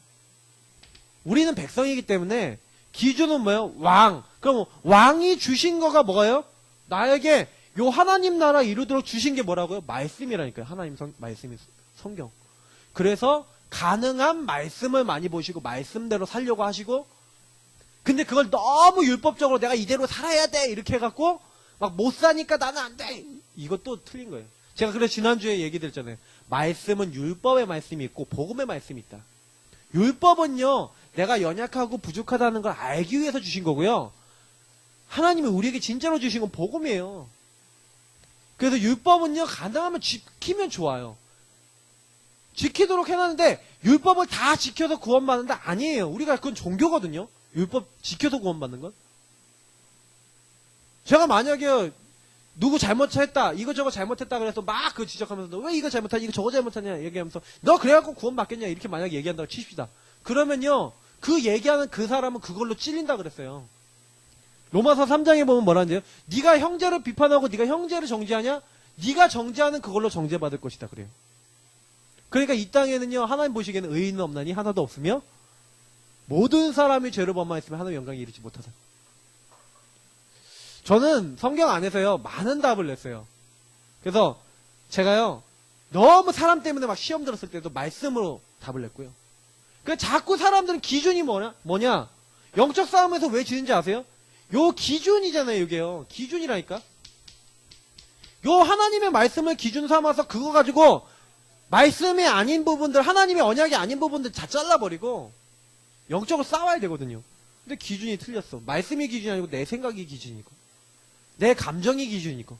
우리는 백성이기 때문에 기준은 뭐예요? 왕. 그럼 왕이 주신 거가 뭐예요? 나에게 요 하나님 나라 이루도록 주신 게 뭐라고요? 말씀이라니까요. 하나님 말씀이 성경. 그래서 가능한 말씀을 많이 보시고 말씀대로 살려고 하시고, 근데 그걸 너무 율법적으로 내가 이대로 살아야 돼 이렇게 해갖고 막 못 사니까 나는 안 돼, 이것도 틀린 거예요. 제가 그래서 지난주에 얘기 드렸잖아요. 말씀은 율법의 말씀이 있고 복음의 말씀이 있다. 율법은요, 내가 연약하고 부족하다는 걸 알기 위해서 주신 거고요, 하나님이 우리에게 진짜로 주신 건 복음이에요. 그래서 율법은요, 가능하면 지키면 좋아요. 지키도록 해놨는데 율법을 다 지켜서 구원받는다? 아니에요. 우리가 그건 종교거든요. 율법 지켜서 구원받는 건. 제가 만약에 누구 잘못했다, 이거저거 잘못했다 그래서 막 그 지적하면서 너 왜 이거 잘못하냐, 이거 저거 잘못하냐 얘기하면서 너 그래갖고 구원받겠냐 이렇게 만약에 얘기한다고 치십시다. 그러면요, 그 얘기하는 그 사람은 그걸로 찔린다 그랬어요. 로마서 3장에 보면 뭐라는데요? 네가 형제를 비판하고 네가 형제를 정죄하냐? 네가 정죄하는 그걸로 정죄받을 것이다 그래요. 그러니까 이 땅에는요, 하나님 보시기에는 의인은 없나니 하나도 없으며 모든 사람이 죄를 범하였으면 하나님의 영광에 이르지 못하다. 저는 성경 안에서요, 많은 답을 냈어요. 그래서 제가요, 너무 사람 때문에 막 시험 들었을 때도 말씀으로 답을 냈고요. 그러니까 자꾸 사람들은 기준이 뭐냐? 영적 싸움에서 왜 지는지 아세요? 요 기준이잖아요, 이게요. 기준이라니까. 요 하나님의 말씀을 기준 삼아서 그거 가지고 말씀이 아닌 부분들, 하나님의 언약이 아닌 부분들 다 잘라버리고 영적으로 싸워야 되거든요. 근데 기준이 틀렸어. 말씀이 기준이 아니고 내 생각이 기준이고 내 감정이 기준이고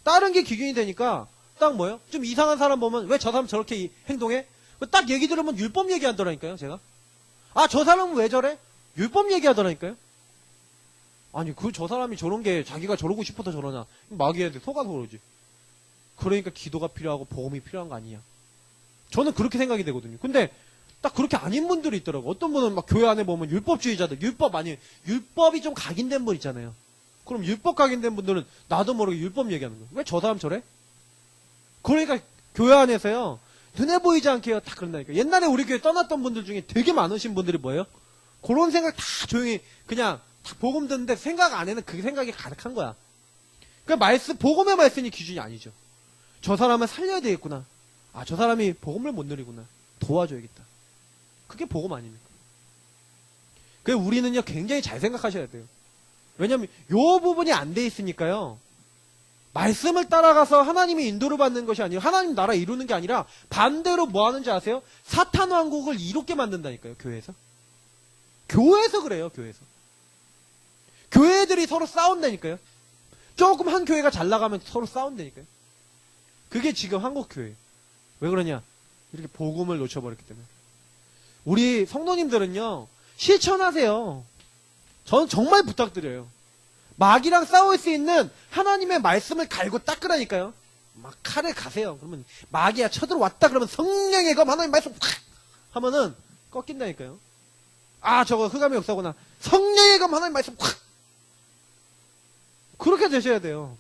다른 게 기준이 되니까 딱 뭐예요? 좀 이상한 사람 보면 왜 저 사람 저렇게 행동해? 딱 얘기 들으면 율법 얘기하더라니까요, 제가. 아, 저 사람은 왜 저래? 율법 얘기하더라니까요. 아니, 저 사람이 저런 게 자기가 저러고 싶어서 저러냐. 마귀한테 속아서 그러지. 그러니까 기도가 필요하고 복음이 필요한 거 아니냐. 저는 그렇게 생각이 되거든요. 근데 딱 그렇게 아닌 분들이 있더라고. 어떤 분은 막 교회 안에 보면 율법주의자들, 율법이 좀 각인된 분 있잖아요. 그럼 율법 각인된 분들은 나도 모르게 율법 얘기하는 거예요. 왜 저 사람 저래? 그러니까 교회 안에서요, 눈에 보이지 않게 딱 그런다니까. 옛날에 우리 교회 떠났던 분들 중에 되게 많으신 분들이 뭐예요? 그런 생각 다 조용히 그냥 다 복음 듣는데 생각 안에는 그 생각이 가득한 거야. 그러니까 복음의 말씀이 기준이 아니죠. 저 사람을 살려야 되겠구나. 아, 저 사람이 복음을 못 누리구나. 도와줘야겠다. 그게 복음 아닙니까? 그래서 우리는요, 굉장히 잘 생각하셔야 돼요. 왜냐면 요 부분이 안 돼 있으니까요. 말씀을 따라가서 하나님의 인도를 받는 것이 아니라 하나님 나라 이루는 게 아니라 반대로 뭐 하는지 아세요? 사탄 왕국을 이롭게 만든다니까요, 교회에서. 교회에서 그래요, 교회에서. 교회들이 서로 싸운다니까요. 조금 한 교회가 잘 나가면 서로 싸운다니까요. 그게 지금 한국 교회. 왜 그러냐? 이렇게 복음을 놓쳐버렸기 때문에. 우리 성도님들은요, 실천하세요. 저는 정말 부탁드려요. 마귀랑 싸울 수 있는 하나님의 말씀을 갈고 닦으라니까요. 막 칼을 가세요. 그러면 마귀야 쳐들어왔다 그러면 성령의 검 하나님 말씀 확 하면은 꺾인다니까요. 아 저거 흑암의 역사구나. 성령의 검 하나님 말씀 확 그렇게 되셔야 돼요.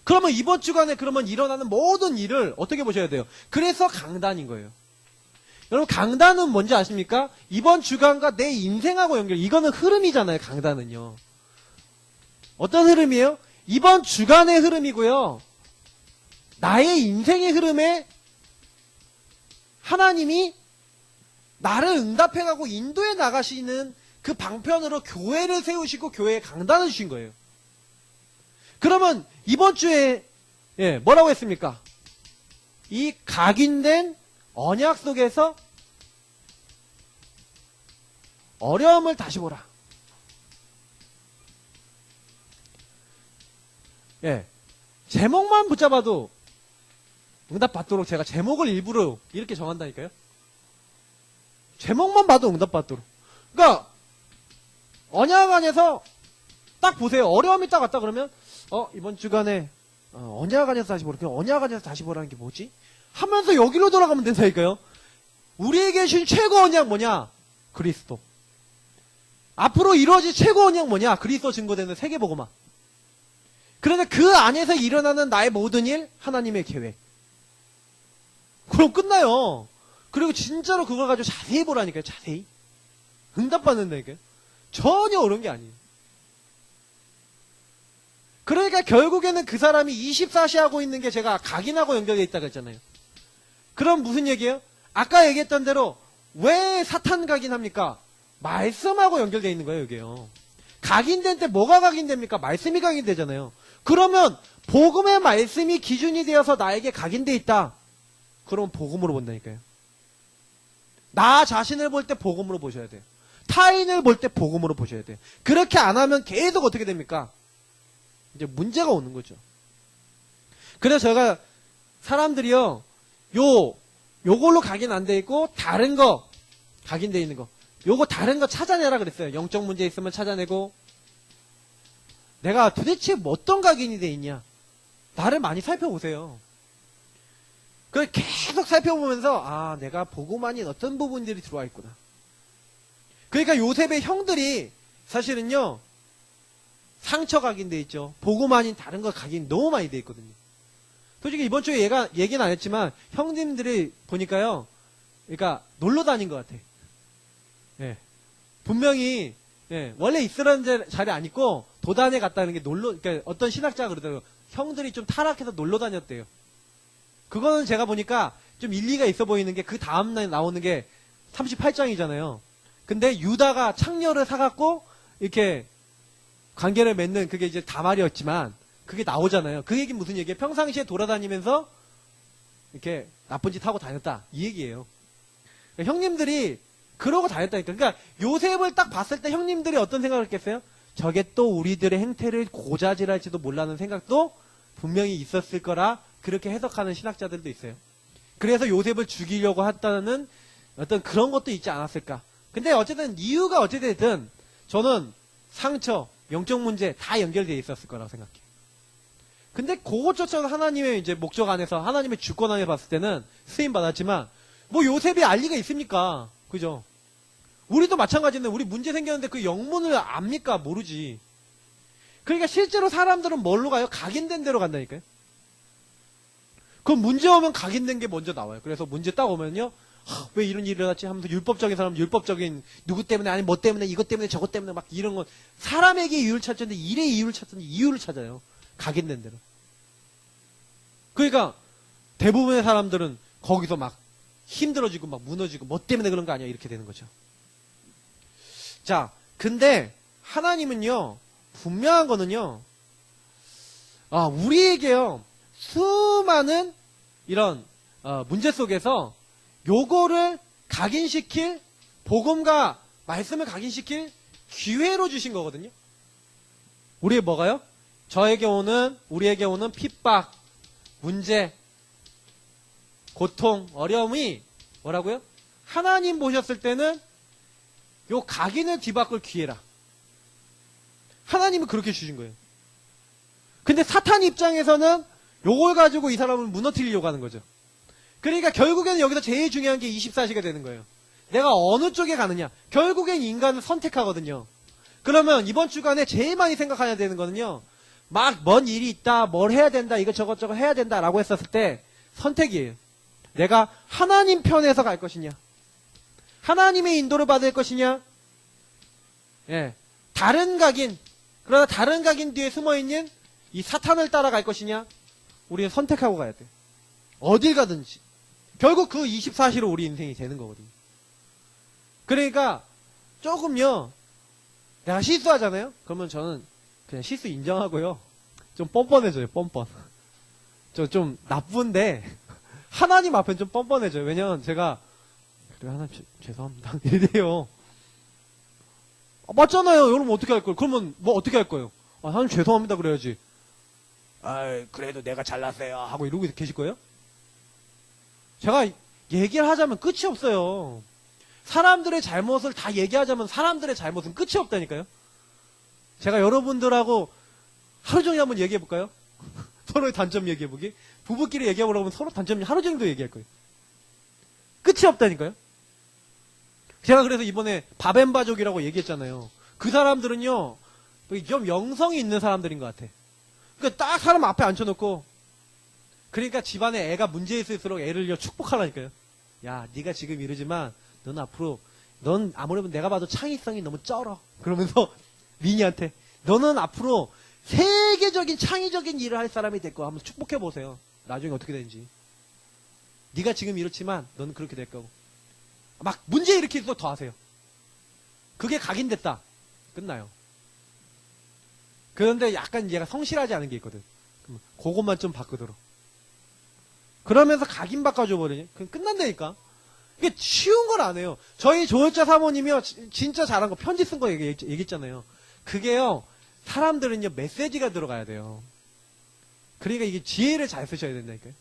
그러면 이번 주간에 그러면 일어나는 모든 일을 어떻게 보셔야 돼요? 그래서 강단인 거예요. 여러분 강단은 뭔지 아십니까? 이번 주간과 내 인생하고 연결. 이거는 흐름이잖아요. 강단은요. 어떤 흐름이에요? 이번 주간의 흐름이고요. 나의 인생의 흐름에 하나님이 나를 응답해가고 인도해 나가시는 그 방편으로 교회를 세우시고 교회에 강단을 주신 거예요. 그러면 이번 주에 뭐라고 했습니까? 이 각인된 언약 속에서 어려움을 다시 보라. 제목만 붙잡아도 응답받도록 제가 제목을 일부러 이렇게 정한다니까요. 제목만 봐도 응답받도록. 그러니까 언약 안에서 딱 보세요. 어려움이 딱 왔다 그러면 이번 주간에 언약 안에서 다시 보라. 언약 안에서 다시 보라는 게 뭐지? 하면서 여기로 돌아가면 된다니까요. 우리에게 주신 최고 언약 뭐냐? 그리스도. 앞으로 이루어질 최고 언약 뭐냐? 그리스도 증거되는 세계복음화. 그런데 그 안에서 일어나는 나의 모든 일 하나님의 계획. 그럼 끝나요. 그리고 진짜로 그걸 가지고 자세히 보라니까요. 자세히. 응답받는다니까요. 전혀 어려운 게 아니에요. 그러니까 결국에는 그 사람이 24시 하고 있는 게 제가 각인하고 연결되어 있다고 했잖아요. 그럼 무슨 얘기예요? 아까 얘기했던 대로 왜 사탄 각인합니까? 말씀하고 연결되어 있는 거예요. 여기요. 각인된 때 뭐가 각인됩니까? 말씀이 각인되잖아요. 그러면 복음의 말씀이 기준이 되어서 나에게 각인되어 있다. 그러면 복음으로 본다니까요. 나 자신을 볼 때 복음으로 보셔야 돼요. 타인을 볼 때 복음으로 보셔야 돼요. 그렇게 안 하면 계속 어떻게 됩니까? 이제 문제가 오는 거죠. 그래서 제가 사람들이요, 요걸로 각인 안 돼 있고 다른 거 각인돼 있는 거, 요거 다른 거 찾아내라 그랬어요. 영적 문제 있으면 찾아내고. 내가 도대체 어떤 각인이 돼 있냐? 나를 많이 살펴보세요. 그걸 계속 살펴보면서 내가 보고 아닌 어떤 부분들이 들어와 있구나. 그러니까 요셉의 형들이 사실은요, 상처 각인돼 있죠. 보고 아닌 다른 거 각인 너무 많이 돼 있거든요. 솔직히 이번 주에 얘기는 안 했지만 형님들이 보니까요, 그러니까 놀러 다닌 것 같아. 분명히 원래 있으라는 자리 안 있고 도단에 갔다는 게 그러니까 어떤 신학자가 그러더라고요. 형들이 좀 타락해서 놀러 다녔대요. 그거는 제가 보니까 좀 일리가 있어 보이는 게 그 다음날 나오는 게 38장이잖아요. 근데 유다가 창녀를 사갖고 이렇게 관계를 맺는 그게 이제 다말이었지만 그게 나오잖아요. 그 얘기는 무슨 얘기예요? 평상시에 돌아다니면서 이렇게 나쁜 짓 하고 다녔다. 이 얘기예요. 그러니까 형님들이 그러고 다녔다니까. 그러니까 요셉을 딱 봤을 때 형님들이 어떤 생각을 했겠어요? 저게 또 우리들의 행태를 고자질할지도 몰라는 생각도 분명히 있었을 거라 그렇게 해석하는 신학자들도 있어요. 그래서 요셉을 죽이려고 했다는 어떤 그런 것도 있지 않았을까. 근데 어쨌든 이유가 어찌됐든 저는 상처, 영적 문제 다 연결되어 있었을 거라고 생각해요. 근데 그것조차도 하나님의 이제 목적 안에서 하나님의 주권 안에 봤을 때는 쓰임 받았지만 뭐 요셉이 알 리가 있습니까? 그죠? 우리도 마찬가지인데 우리 문제 생겼는데 그 영문을 압니까? 모르지. 그러니까 실제로 사람들은 뭘로 가요? 각인된 데로 간다니까요. 그럼 문제 오면 각인된 게 먼저 나와요. 그래서 문제 딱 오면요. 왜 이런 일이 일어났지 하면서 율법적인 사람은 율법적인 누구 때문에 아니 뭐 때문에 이것 때문에 저것 때문에 막 이런 건 사람에게 이유를 찾는데 일의 이유를 찾든지 이유를 찾아요. 각인된 대로. 그러니까 대부분의 사람들은 거기서 막 힘들어지고 막 무너지고 뭐 때문에 그런 거 아니야 이렇게 되는 거죠. 자, 근데 하나님은요 분명한 거는요 우리에게요 수많은 이런 문제 속에서 요거를 각인시킬 복음과 말씀을 각인시킬 기회로 주신 거거든요. 우리의 뭐가요? 우리에게 오는 핍박, 문제, 고통, 어려움이 뭐라고요? 하나님 보셨을 때는 요 각인을 뒤바꿀 기회라. 하나님은 그렇게 주신 거예요. 근데 사탄 입장에서는 요걸 가지고 이 사람을 무너뜨리려고 하는 거죠. 그러니까 결국에는 여기서 제일 중요한 게 24시가 되는 거예요. 내가 어느 쪽에 가느냐. 결국엔 인간은 선택하거든요. 그러면 이번 주간에 제일 많이 생각해야 되는 거는요. 막 뭔 일이 있다, 뭘 해야 된다, 이거 저것 해야 된다 라고 했었을 때 선택이에요. 내가 하나님 편에서 갈 것이냐, 하나님의 인도를 받을 것이냐, 예, 다른 각인, 그러나 다른 각인 뒤에 숨어있는 이 사탄을 따라갈 것이냐, 우리는 선택하고 가야 돼. 어딜 가든지. 결국 그 24시로 우리 인생이 되는 거거든요. 그러니까 조금요, 내가 실수하잖아요? 그러면 저는 그냥 실수 인정하고요. 좀 뻔뻔해져요, 뻔뻔. 저 좀 나쁜데, 하나님 앞엔 좀 뻔뻔해져요. 왜냐면 제가, 그래, 하나님, 죄송합니다. 이래요. 아, 맞잖아요. 여러분 어떻게 할 거예요? 그러면 뭐 어떻게 할 거예요? 아, 하나님 죄송합니다. 그래야지. 아, 그래도 내가 잘났어요. 하고 이러고 계실 거예요? 제가 얘기를 하자면 끝이 없어요. 사람들의 잘못을 다 얘기하자면 사람들의 잘못은 끝이 없다니까요. 제가 여러분들하고 하루 종일 한번 얘기해 볼까요? 서로의 단점 얘기해 보기. 부부끼리 얘기해 보려면 서로 단점 하루 종일도 얘기할 거예요. 끝이 없다니까요. 제가 그래서 이번에 바벤바족이라고 얘기했잖아요. 그 사람들은요, 좀 영성이 있는 사람들인 것 같아. 그러니까 딱 사람 앞에 앉혀놓고, 그러니까 집안에 애가 문제 있을수록 애를 축복하라니까요. 야, 네가 지금 이러지만 넌 앞으로, 넌 아무래도 내가 봐도 창의성이 너무 쩔어. 그러면서 미니한테 너는 앞으로 세계적인 창의적인 일을 할 사람이 될 거야. 한번 축복해 보세요. 나중에 어떻게 되는지. 네가 지금 이렇지만 너는 그렇게 될 거고. 막 문제 일으킬수록 더 하세요. 그게 각인됐다. 끝나요. 그런데 약간 얘가 성실하지 않은 게 있거든. 그럼 그것만 좀 바꾸도록. 그러면서 각인 바꿔줘 버리니. 그럼 끝난다니까. 이게 쉬운 걸 안 해요. 저희 조혈자 사모님이요, 진짜 잘한 거 편지 쓴 거 얘기했잖아요. 그게요, 사람들은요, 메시지가 들어가야 돼요. 그러니까 이게 지혜를 잘 쓰셔야 된다니까요.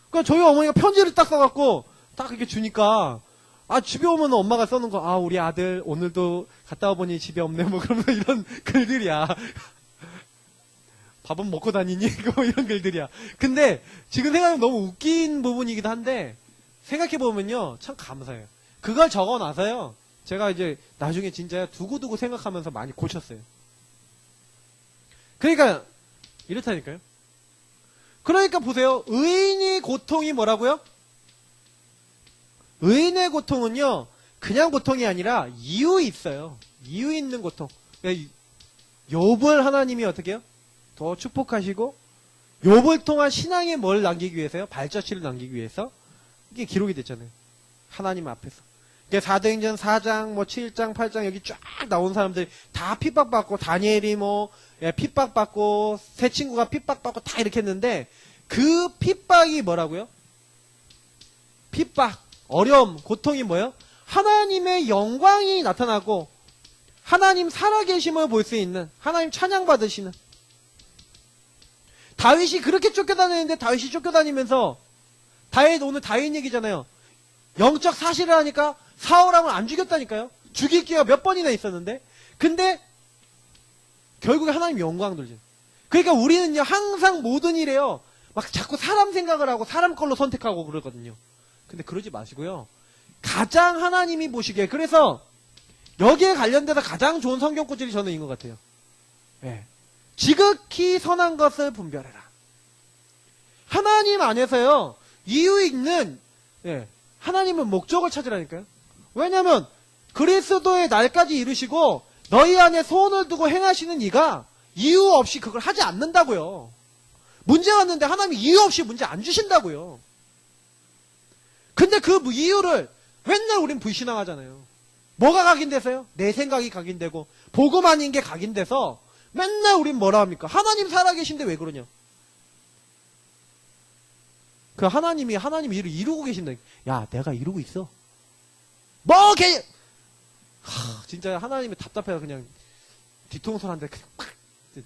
그러니까 저희 어머니가 편지를 딱 써갖고, 딱 이렇게 주니까, 아, 집에 오면 엄마가 써놓은 거, 아, 우리 아들 오늘도 갔다 와보니 집에 없네, 뭐, 그러면서 이런 글들이야. 밥은 먹고 다니니? 뭐 이런 글들이야. 근데, 지금 생각하면 너무 웃긴 부분이기도 한데, 생각해보면요, 참 감사해요. 그걸 적어놔서요, 제가 이제 나중에 진짜 두고두고 생각하면서 많이 고쳤어요. 그러니까, 이렇다니까요. 그러니까 보세요. 의인의 고통이 뭐라고요? 의인의 고통은요, 그냥 고통이 아니라 이유 있어요. 이유 있는 고통. 그러니까 욥을 하나님이 어떻게 해요? 더 축복하시고, 욥을 통한 신앙에 뭘 남기기 위해서요? 발자취를 남기기 위해서? 이게 기록이 됐잖아요. 하나님 앞에서. 사도행전 4장, 뭐 7장, 8장 여기 쫙 나온 사람들이 다 핍박받고, 다니엘이 뭐, 핍박받고, 새 친구가 핍박받고 다 이렇게 했는데, 그 핍박이 뭐라고요? 핍박, 어려움, 고통이 뭐예요? 하나님의 영광이 나타나고, 하나님 살아계심을 볼 수 있는, 하나님 찬양받으시는. 다윗이 그렇게 쫓겨다니는데, 다윗이 쫓겨다니면서, 오늘 다윗 얘기잖아요. 영적 사실을 하니까 사울왕을 안 죽였다니까요. 죽일 기회가 몇 번이나 있었는데. 근데 결국에 하나님 영광 돌죠. 그러니까 우리는요, 항상 모든 일에요, 막 자꾸 사람 생각을 하고 사람 걸로 선택하고 그러거든요. 근데 그러지 마시고요. 가장 하나님이 보시기에, 그래서 여기에 관련돼서 가장 좋은 성경 구절이 저는 이것 같아요. 네. 지극히 선한 것을 분별해라. 하나님 안에서요, 이유 있는, 예, 하나님은 목적을 찾으라니까요. 왜냐면, 그리스도의 날까지 이루시고, 너희 안에 소원을 두고 행하시는 이가 이유 없이 그걸 하지 않는다고요. 문제 왔는데 하나님이 이유 없이 문제 안 주신다고요. 근데 그 이유를 맨날 우린 불신앙하잖아요. 뭐가 각인돼서요? 내 생각이 각인되고, 복음 아닌 게 각인돼서, 맨날 우린 뭐라 합니까? 하나님 살아계신데 왜 그러냐? 그 하나님 일을 이루고 계신다. 야, 내가 이루고 있어. 진짜 하나님이 답답해서 그냥 뒤통수 한 대 그냥 팍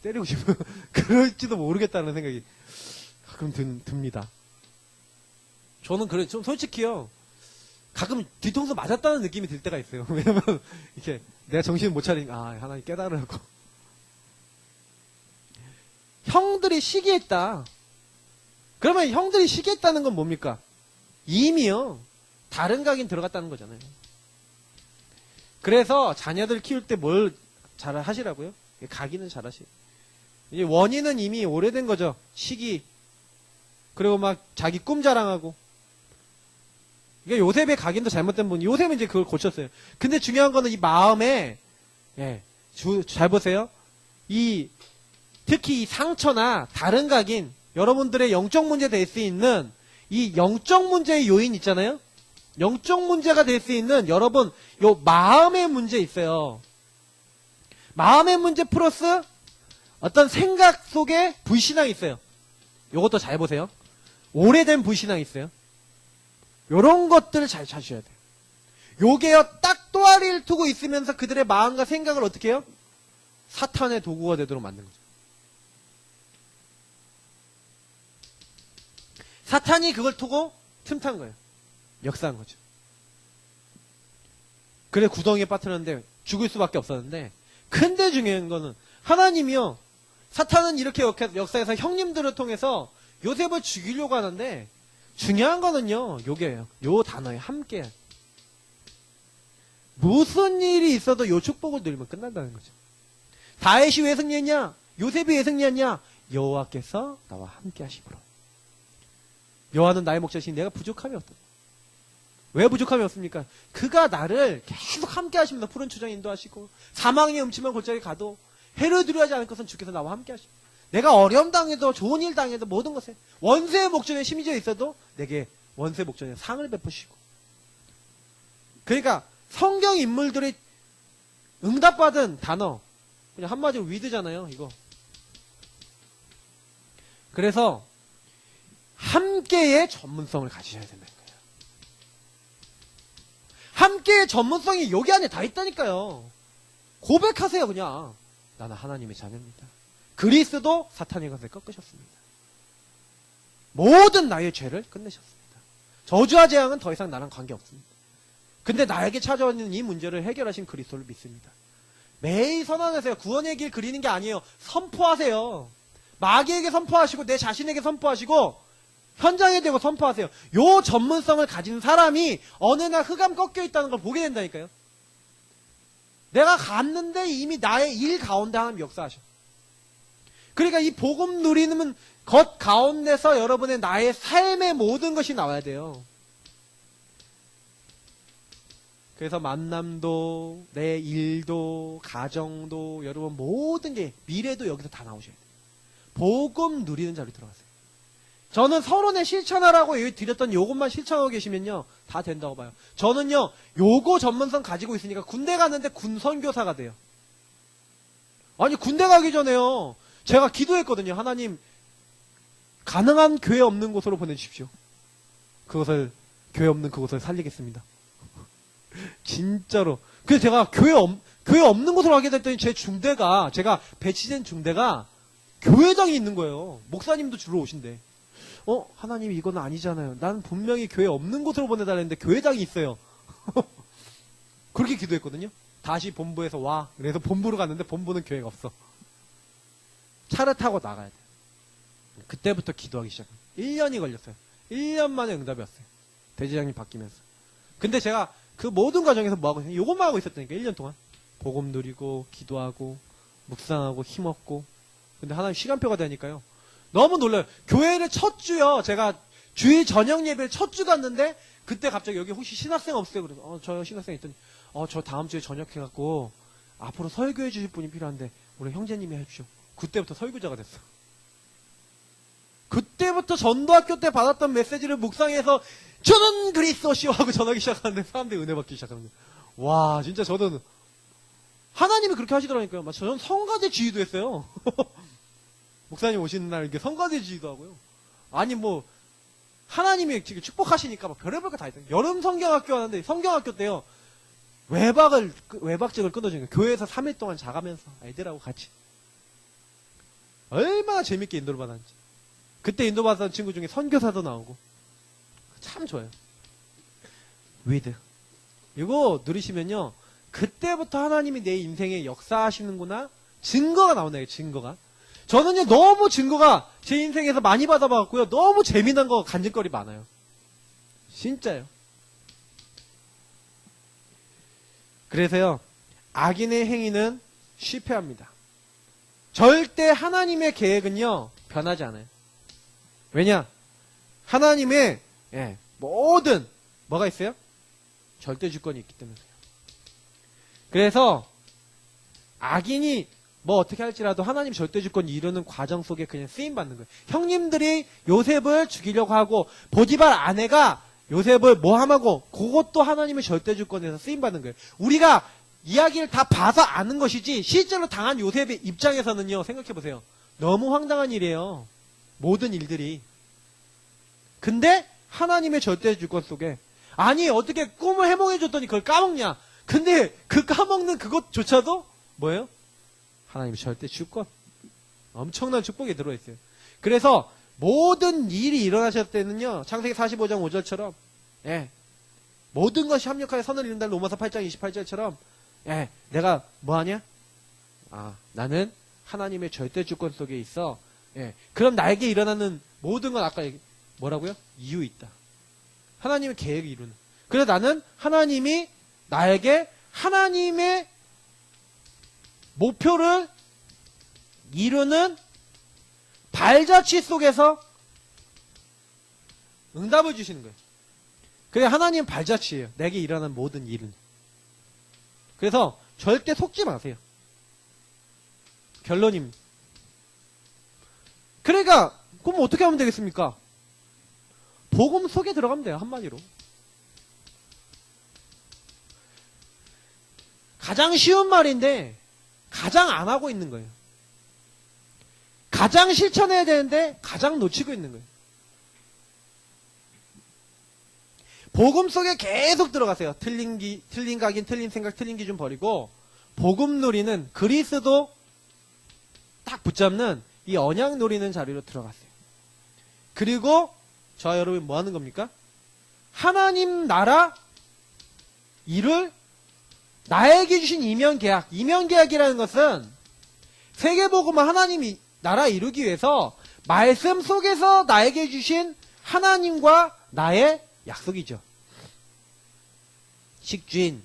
때리고 싶어. 그럴지도 모르겠다는 생각이 가끔 듭니다. 저는 좀 솔직히요. 가끔 뒤통수 맞았다는 느낌이 들 때가 있어요. 왜냐면 이렇게 내가 정신을 못 차리니까 하나님 깨달으라고. 형들이 시기했다. 그러면 형들이 시기했다는 건 뭡니까? 이미요. 다른 각인 들어갔다는 거잖아요. 그래서 자녀들 키울 때 뭘 잘 하시라고요? 각인은 잘 하시. 이제 원인은 이미 오래된 거죠. 시기. 그리고 막 자기 꿈 자랑하고. 이게 요셉의 각인도 잘못된 분. 요셉은 이제 그걸 고쳤어요. 근데 중요한 거는 이 마음에, 잘 보세요. 특히 이 상처나 다른 각인, 여러분들의 영적 문제 될 수 있는 이 영적 문제의 요인 있잖아요? 영적 문제가 될 수 있는 여러분, 요 마음의 문제 있어요. 마음의 문제 플러스 어떤 생각 속에 불신앙이 있어요. 요것도 잘 보세요. 오래된 불신앙이 있어요. 요런 것들을 잘 찾으셔야 돼요. 요게요, 딱 또아리를 두고 있으면서 그들의 마음과 생각을 어떻게 해요? 사탄의 도구가 되도록 만든 거죠. 사탄이 그걸 두고 틈탄 거예요. 역사한 거죠. 그래 구덩이에 빠뜨렸는데 죽을 수밖에 없었는데, 근데 중요한 거는 하나님이요, 사탄은 이렇게 역사에서 형님들을 통해서 요셉을 죽이려고 하는데, 중요한 거는요, 요게요. 요 단어에 함께. 무슨 일이 있어도 요 축복을 누리면 끝난다는 거죠. 다윗이 왜 승리했냐? 요셉이 왜 승리했냐? 여호와께서 나와 함께 하심으로. 여호와는 나의 목자시니 내가 부족함이 없다. 왜 부족함이 없습니까? 그가 나를 계속 함께 하십니다. 푸른 초장 인도하시고 사망의 음침한 골짜기 가도 해를 두려워하지 않을 것은 주께서 나와 함께 하시고, 내가 어려움 당해도 좋은 일 당해도 모든 것에 원수의 목전에 심지어 있어도 내게 원수의 목전에 상을 베푸시고. 그러니까 성경 인물들이 응답받은 단어 그냥 한마디로 위드잖아요, 이거. 그래서 함께의 전문성을 가지셔야 된다는 거예요. 함께의 전문성이 여기 안에 다 있다니까요. 고백하세요. 그냥 나는 하나님의 자녀입니다. 그리스도 사탄의 것을 꺾으셨습니다. 모든 나의 죄를 끝내셨습니다. 저주와 재앙은 더 이상 나랑 관계없습니다. 근데 나에게 찾아오는 이 문제를 해결하신 그리스도를 믿습니다. 매일 선언하세요. 구원의 길 그리는 게 아니에요. 선포하세요. 마귀에게 선포하시고 내 자신에게 선포하시고 현장에 대고 선포하세요. 요 전문성을 가진 사람이 어느 날 흑암 꺾여 있다는 걸 보게 된다니까요. 내가 갔는데 이미 나의 일 가운데 하나님 역사하셔. 그러니까 이 복음 누리는 것 가운데서 여러분의 나의 삶의 모든 것이 나와야 돼요. 그래서 만남도, 내 일도, 가정도, 여러분 모든 게, 미래도 여기서 다 나오셔야 돼요. 복음 누리는 자리로 들어가세요. 저는 서론에 실천하라고 드렸던 요것만 실천하고 계시면요, 다 된다고 봐요. 저는요, 요거 전문성 가지고 있으니까 군대 갔는데 군 선교사가 돼요. 아니, 군대 가기 전에요, 제가 기도했거든요. 하나님, 가능한 교회 없는 곳으로 보내주십시오. 교회 없는 그곳을 살리겠습니다. 진짜로. 그래서 제가 교회 없는 곳으로 가게 됐더니 제가 배치된 중대가 교회장이 있는 거예요. 목사님도 주로 오신대. 하나님 이건 아니잖아요. 나는 분명히 교회 없는 곳으로 보내달랬는데 교회장이 있어요. 그렇게 기도했거든요. 다시 본부에서 와. 그래서 본부로 갔는데 본부는 교회가 없어. 차를 타고 나가야 돼. 그때부터 기도하기 시작합니다. 1년이 걸렸어요. 1년 만에 응답이 왔어요. 대지장님 바뀌면서. 근데 제가 그 모든 과정에서 뭐 하고 있었냐? 요것만 하고 있었다니까, 1년 동안. 복음 누리고, 기도하고, 묵상하고, 힘없고. 근데 하나님 시간표가 되니까요. 너무 놀라요. 교회를 첫 주요. 제가 주일 저녁 예배를 첫 주 갔는데, 그때 갑자기 여기 혹시 신학생 없어요? 그래서, 저 신학생 있더니, 저 다음 주에 저녁 해갖고, 앞으로 설교해 주실 분이 필요한데, 우리 형제님이 해주시오. 그때부터 설교자가 됐어. 그때부터 전도학교 때 받았던 메시지를 묵상해서 저는 그리스도시오 하고 전하기 시작하는데 사람들이 은혜 받기 시작합니다. 와, 진짜 저는 하나님이 그렇게 하시더라니까요. 저는 성가대 지휘도 했어요. 목사님 오시는 날 이렇게 성가대 지휘도 하고요. 아니 뭐 하나님이 지금 축복하시니까 막 별의별 거 다 있어요. 여름 성경학교 하는데 성경학교 때요, 외박직을 끊어주는 거예요. 교회에서 3일 동안 자가면서 애들하고 같이 얼마나 재밌게 인도를 받았는지. 그때 인도받았던 친구 중에 선교사도 나오고 참 좋아요. with. 이거 누리시면요. 그때부터 하나님이 내 인생에 역사하시는구나. 증거가 나오네요. 증거가. 저는요. 너무 증거가 제 인생에서 많이 받아봤고요. 너무 재미난 거 간증거리 많아요. 진짜요. 그래서요. 악인의 행위는 실패합니다. 절대 하나님의 계획은요. 변하지 않아요. 왜냐? 하나님의 모든 뭐가 있어요? 절대 주권이 있기 때문에. 그래서 악인이 뭐 어떻게 할지라도 하나님 절대 주권이 이루는 과정 속에 그냥 쓰임 받는 거예요. 형님들이 요셉을 죽이려고 하고 보디발 아내가 요셉을 뭐 하고 그것도 하나님의 절대 주권에서 쓰임 받는 거예요. 우리가 이야기를 다 봐서 아는 것이지 실제로 당한 요셉의 입장에서는요. 생각해 보세요. 너무 황당한 일이에요. 모든 일들이. 근데 하나님의 절대 주권 속에 아니 어떻게 꿈을 해몽해줬더니 그걸 까먹냐. 근데 그 까먹는 그것조차도 뭐예요? 하나님의 절대 주권. 엄청난 축복이 들어있어요. 그래서 모든 일이 일어나셨을 때는요. 창세기 45장 5절처럼 모든 것이 합력하여 선을 이룬다는 로마서 8장 28절처럼 내가 뭐하냐? 나는 하나님의 절대 주권 속에 있어. 그럼 나에게 일어나는 모든 건 아까 뭐라고요? 이유 있다. 하나님의 계획을 이루는. 그래서 나는 하나님이 나에게 하나님의 목표를 이루는 발자취 속에서 응답을 주시는 거예요. 그게 하나님 발자취예요. 내게 일어나는 모든 일은. 그래서 절대 속지 마세요. 결론입니다. 그러니까 그럼 어떻게 하면 되겠습니까? 복음 속에 들어가면 돼요. 한마디로. 가장 쉬운 말인데 가장 안 하고 있는 거예요. 가장 실천해야 되는데 가장 놓치고 있는 거예요. 복음 속에 계속 들어가세요. 틀린 각인, 틀린 생각, 틀린 기준 버리고 복음 누리는 그리스도 딱 붙잡는 이 언약 누리는 자리로 들어가세요. 그리고 저와 여러분이 뭐 하는 겁니까? 하나님 나라 이룰 나에게 주신 이면계약. 이면계약이라는 것은 세계복음을 하나님이 나라 이루기 위해서 말씀 속에서 나에게 주신 하나님과 나의 약속이죠. 식주인,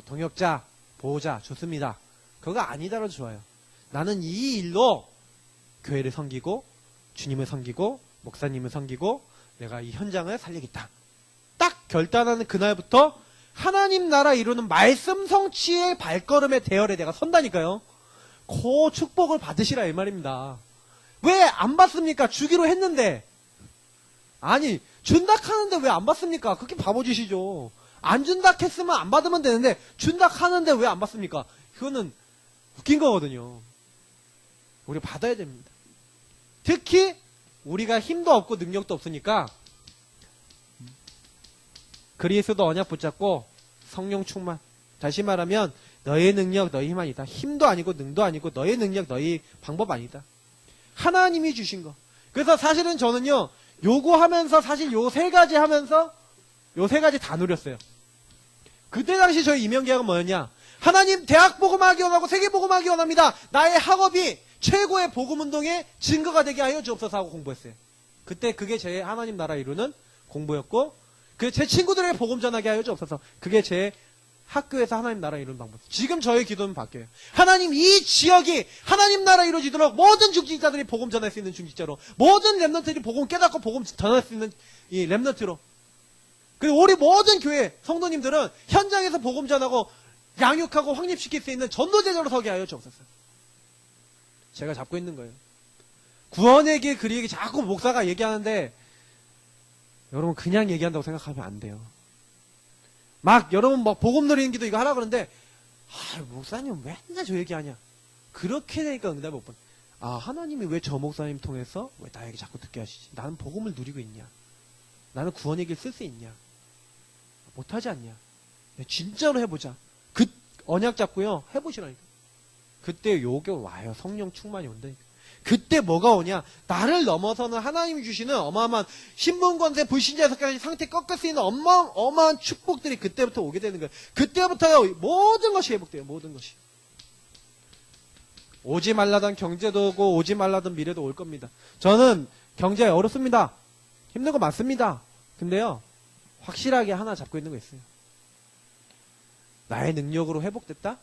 동역자, 보호자 좋습니다. 그거 아니다라도 좋아요. 나는 이 일로 교회를 섬기고 주님을 섬기고 목사님을 섬기고 내가 이 현장을 살리겠다. 딱 결단하는 그날부터 하나님 나라 이루는 말씀 성취의 발걸음의 대열에 내가 선다니까요. 그 축복을 받으시라 이 말입니다. 왜 안 받습니까? 주기로 했는데. 아니 준다 하는데 왜 안 받습니까? 그렇게 바보짓이죠. 안 준다 했으면 안 받으면 되는데 준다 하는데 왜 안 받습니까? 그거는 웃긴 거거든요. 우리 받아야 됩니다. 특히 우리가 힘도 없고 능력도 없으니까 그리스도 언약 붙잡고 성령 충만. 다시 말하면 너의 능력, 너의 힘 아니다. 힘도 아니고 능도 아니고 너의 능력, 너의 방법 아니다. 하나님이 주신 거. 그래서 사실은 저는요. 요거 사실 요 세 가지 하면서 요 세 가지 다 누렸어요. 그때 당시 저희 이면계약은 뭐였냐. 하나님 대학 복음하기 원하고 세계 복음하기 원합니다. 나의 학업이 최고의 복음운동의 증거가 되게 하여 주옵소서 하고 공부했어요. 그때 그게 제 하나님 나라 이루는 공부였고 제 친구들에게 복음 전하게 하여 주옵소서. 그게 제 학교에서 하나님 나라 이루는 방법. 지금 저의 기도는 바뀌어요. 하나님 이 지역이 하나님 나라 이루어지도록 모든 중직자들이 복음 전할 수 있는 중직자로 모든 렘넌트들이 복음 깨닫고 복음 전할 수 있는 이 렘넌트로 그리고 우리 모든 교회 성도님들은 현장에서 복음 전하고 양육하고 확립시킬 수 있는 전도제자로 서게 하여 주옵소서. 제가 잡고 있는 거예요. 구원의 길 그 얘기 자꾸 목사가 얘기하는데 여러분 그냥 얘기한다고 생각하면 안 돼요. 막 여러분 복음 누리는 기도 이거 하라 그러는데 목사님 맨날 저 얘기하냐. 그렇게 되니까 응답을 못 받아. 하나님이 왜 저 목사님 통해서 왜 나에게 자꾸 듣게 하시지? 나는 복음을 누리고 있냐? 나는 구원의 길 쓸 수 있냐? 못하지 않냐? 진짜로 해보자. 그 언약 잡고요 해보시라니까. 그때 요게 와요. 성령 충만이 온다니까. 그때 뭐가 오냐? 나를 넘어서는 하나님이 주시는 어마어마한 신분권세 불신자에서까지 상태 꺾을 수 있는 어마어마한 축복들이 그때부터 오게 되는 거예요. 그때부터요 모든 것이 회복돼요. 모든 것이. 오지 말라던 경제도 오고 오지 말라던 미래도 올 겁니다. 저는 경제 어렵습니다. 힘든 거 많습니다. 근데요 확실하게 하나 잡고 있는 거 있어요. 나의 능력으로 회복됐다?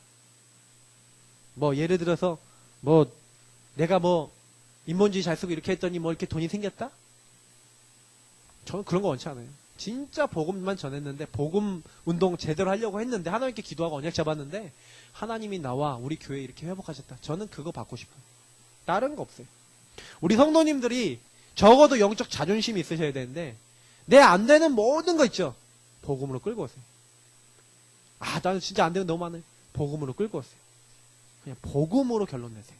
뭐 예를 들어서 뭐 내가 뭐 인본주의 잘 쓰고 이렇게 했더니 뭐 이렇게 돈이 생겼다? 저는 그런 거 원치 않아요. 진짜 복음만 전했는데 복음 운동 제대로 하려고 했는데 하나님께 기도하고 언약 잡았는데 하나님이 나와 우리 교회 이렇게 회복하셨다. 저는 그거 받고 싶어요. 다른 거 없어요. 우리 성도님들이 적어도 영적 자존심이 있으셔야 되는데 내 안 되는 모든 거 있죠. 복음으로 끌고 오세요. 아 나는 진짜 안 되는 거 너무 많아요. 복음으로 끌고 오세요. 그냥 복음으로 결론 내세요.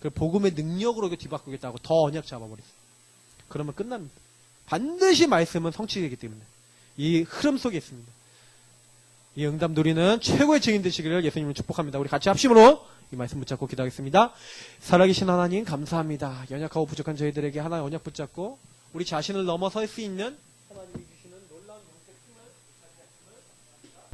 그 복음의 능력으로 뒤바꾸겠다고 더 언약 잡아버리세요. 그러면 끝납니다. 반드시 말씀은 성취되기 때문에 이 흐름 속에 있습니다. 이 응답 누리는 최고의 증인 되시기를 예수님을 축복합니다. 우리 같이 합심으로 이 말씀 붙잡고 기도하겠습니다. 살아계신 하나님 감사합니다. 연약하고 부족한 저희들에게 하나의 언약 붙잡고 우리 자신을 넘어설 수 있는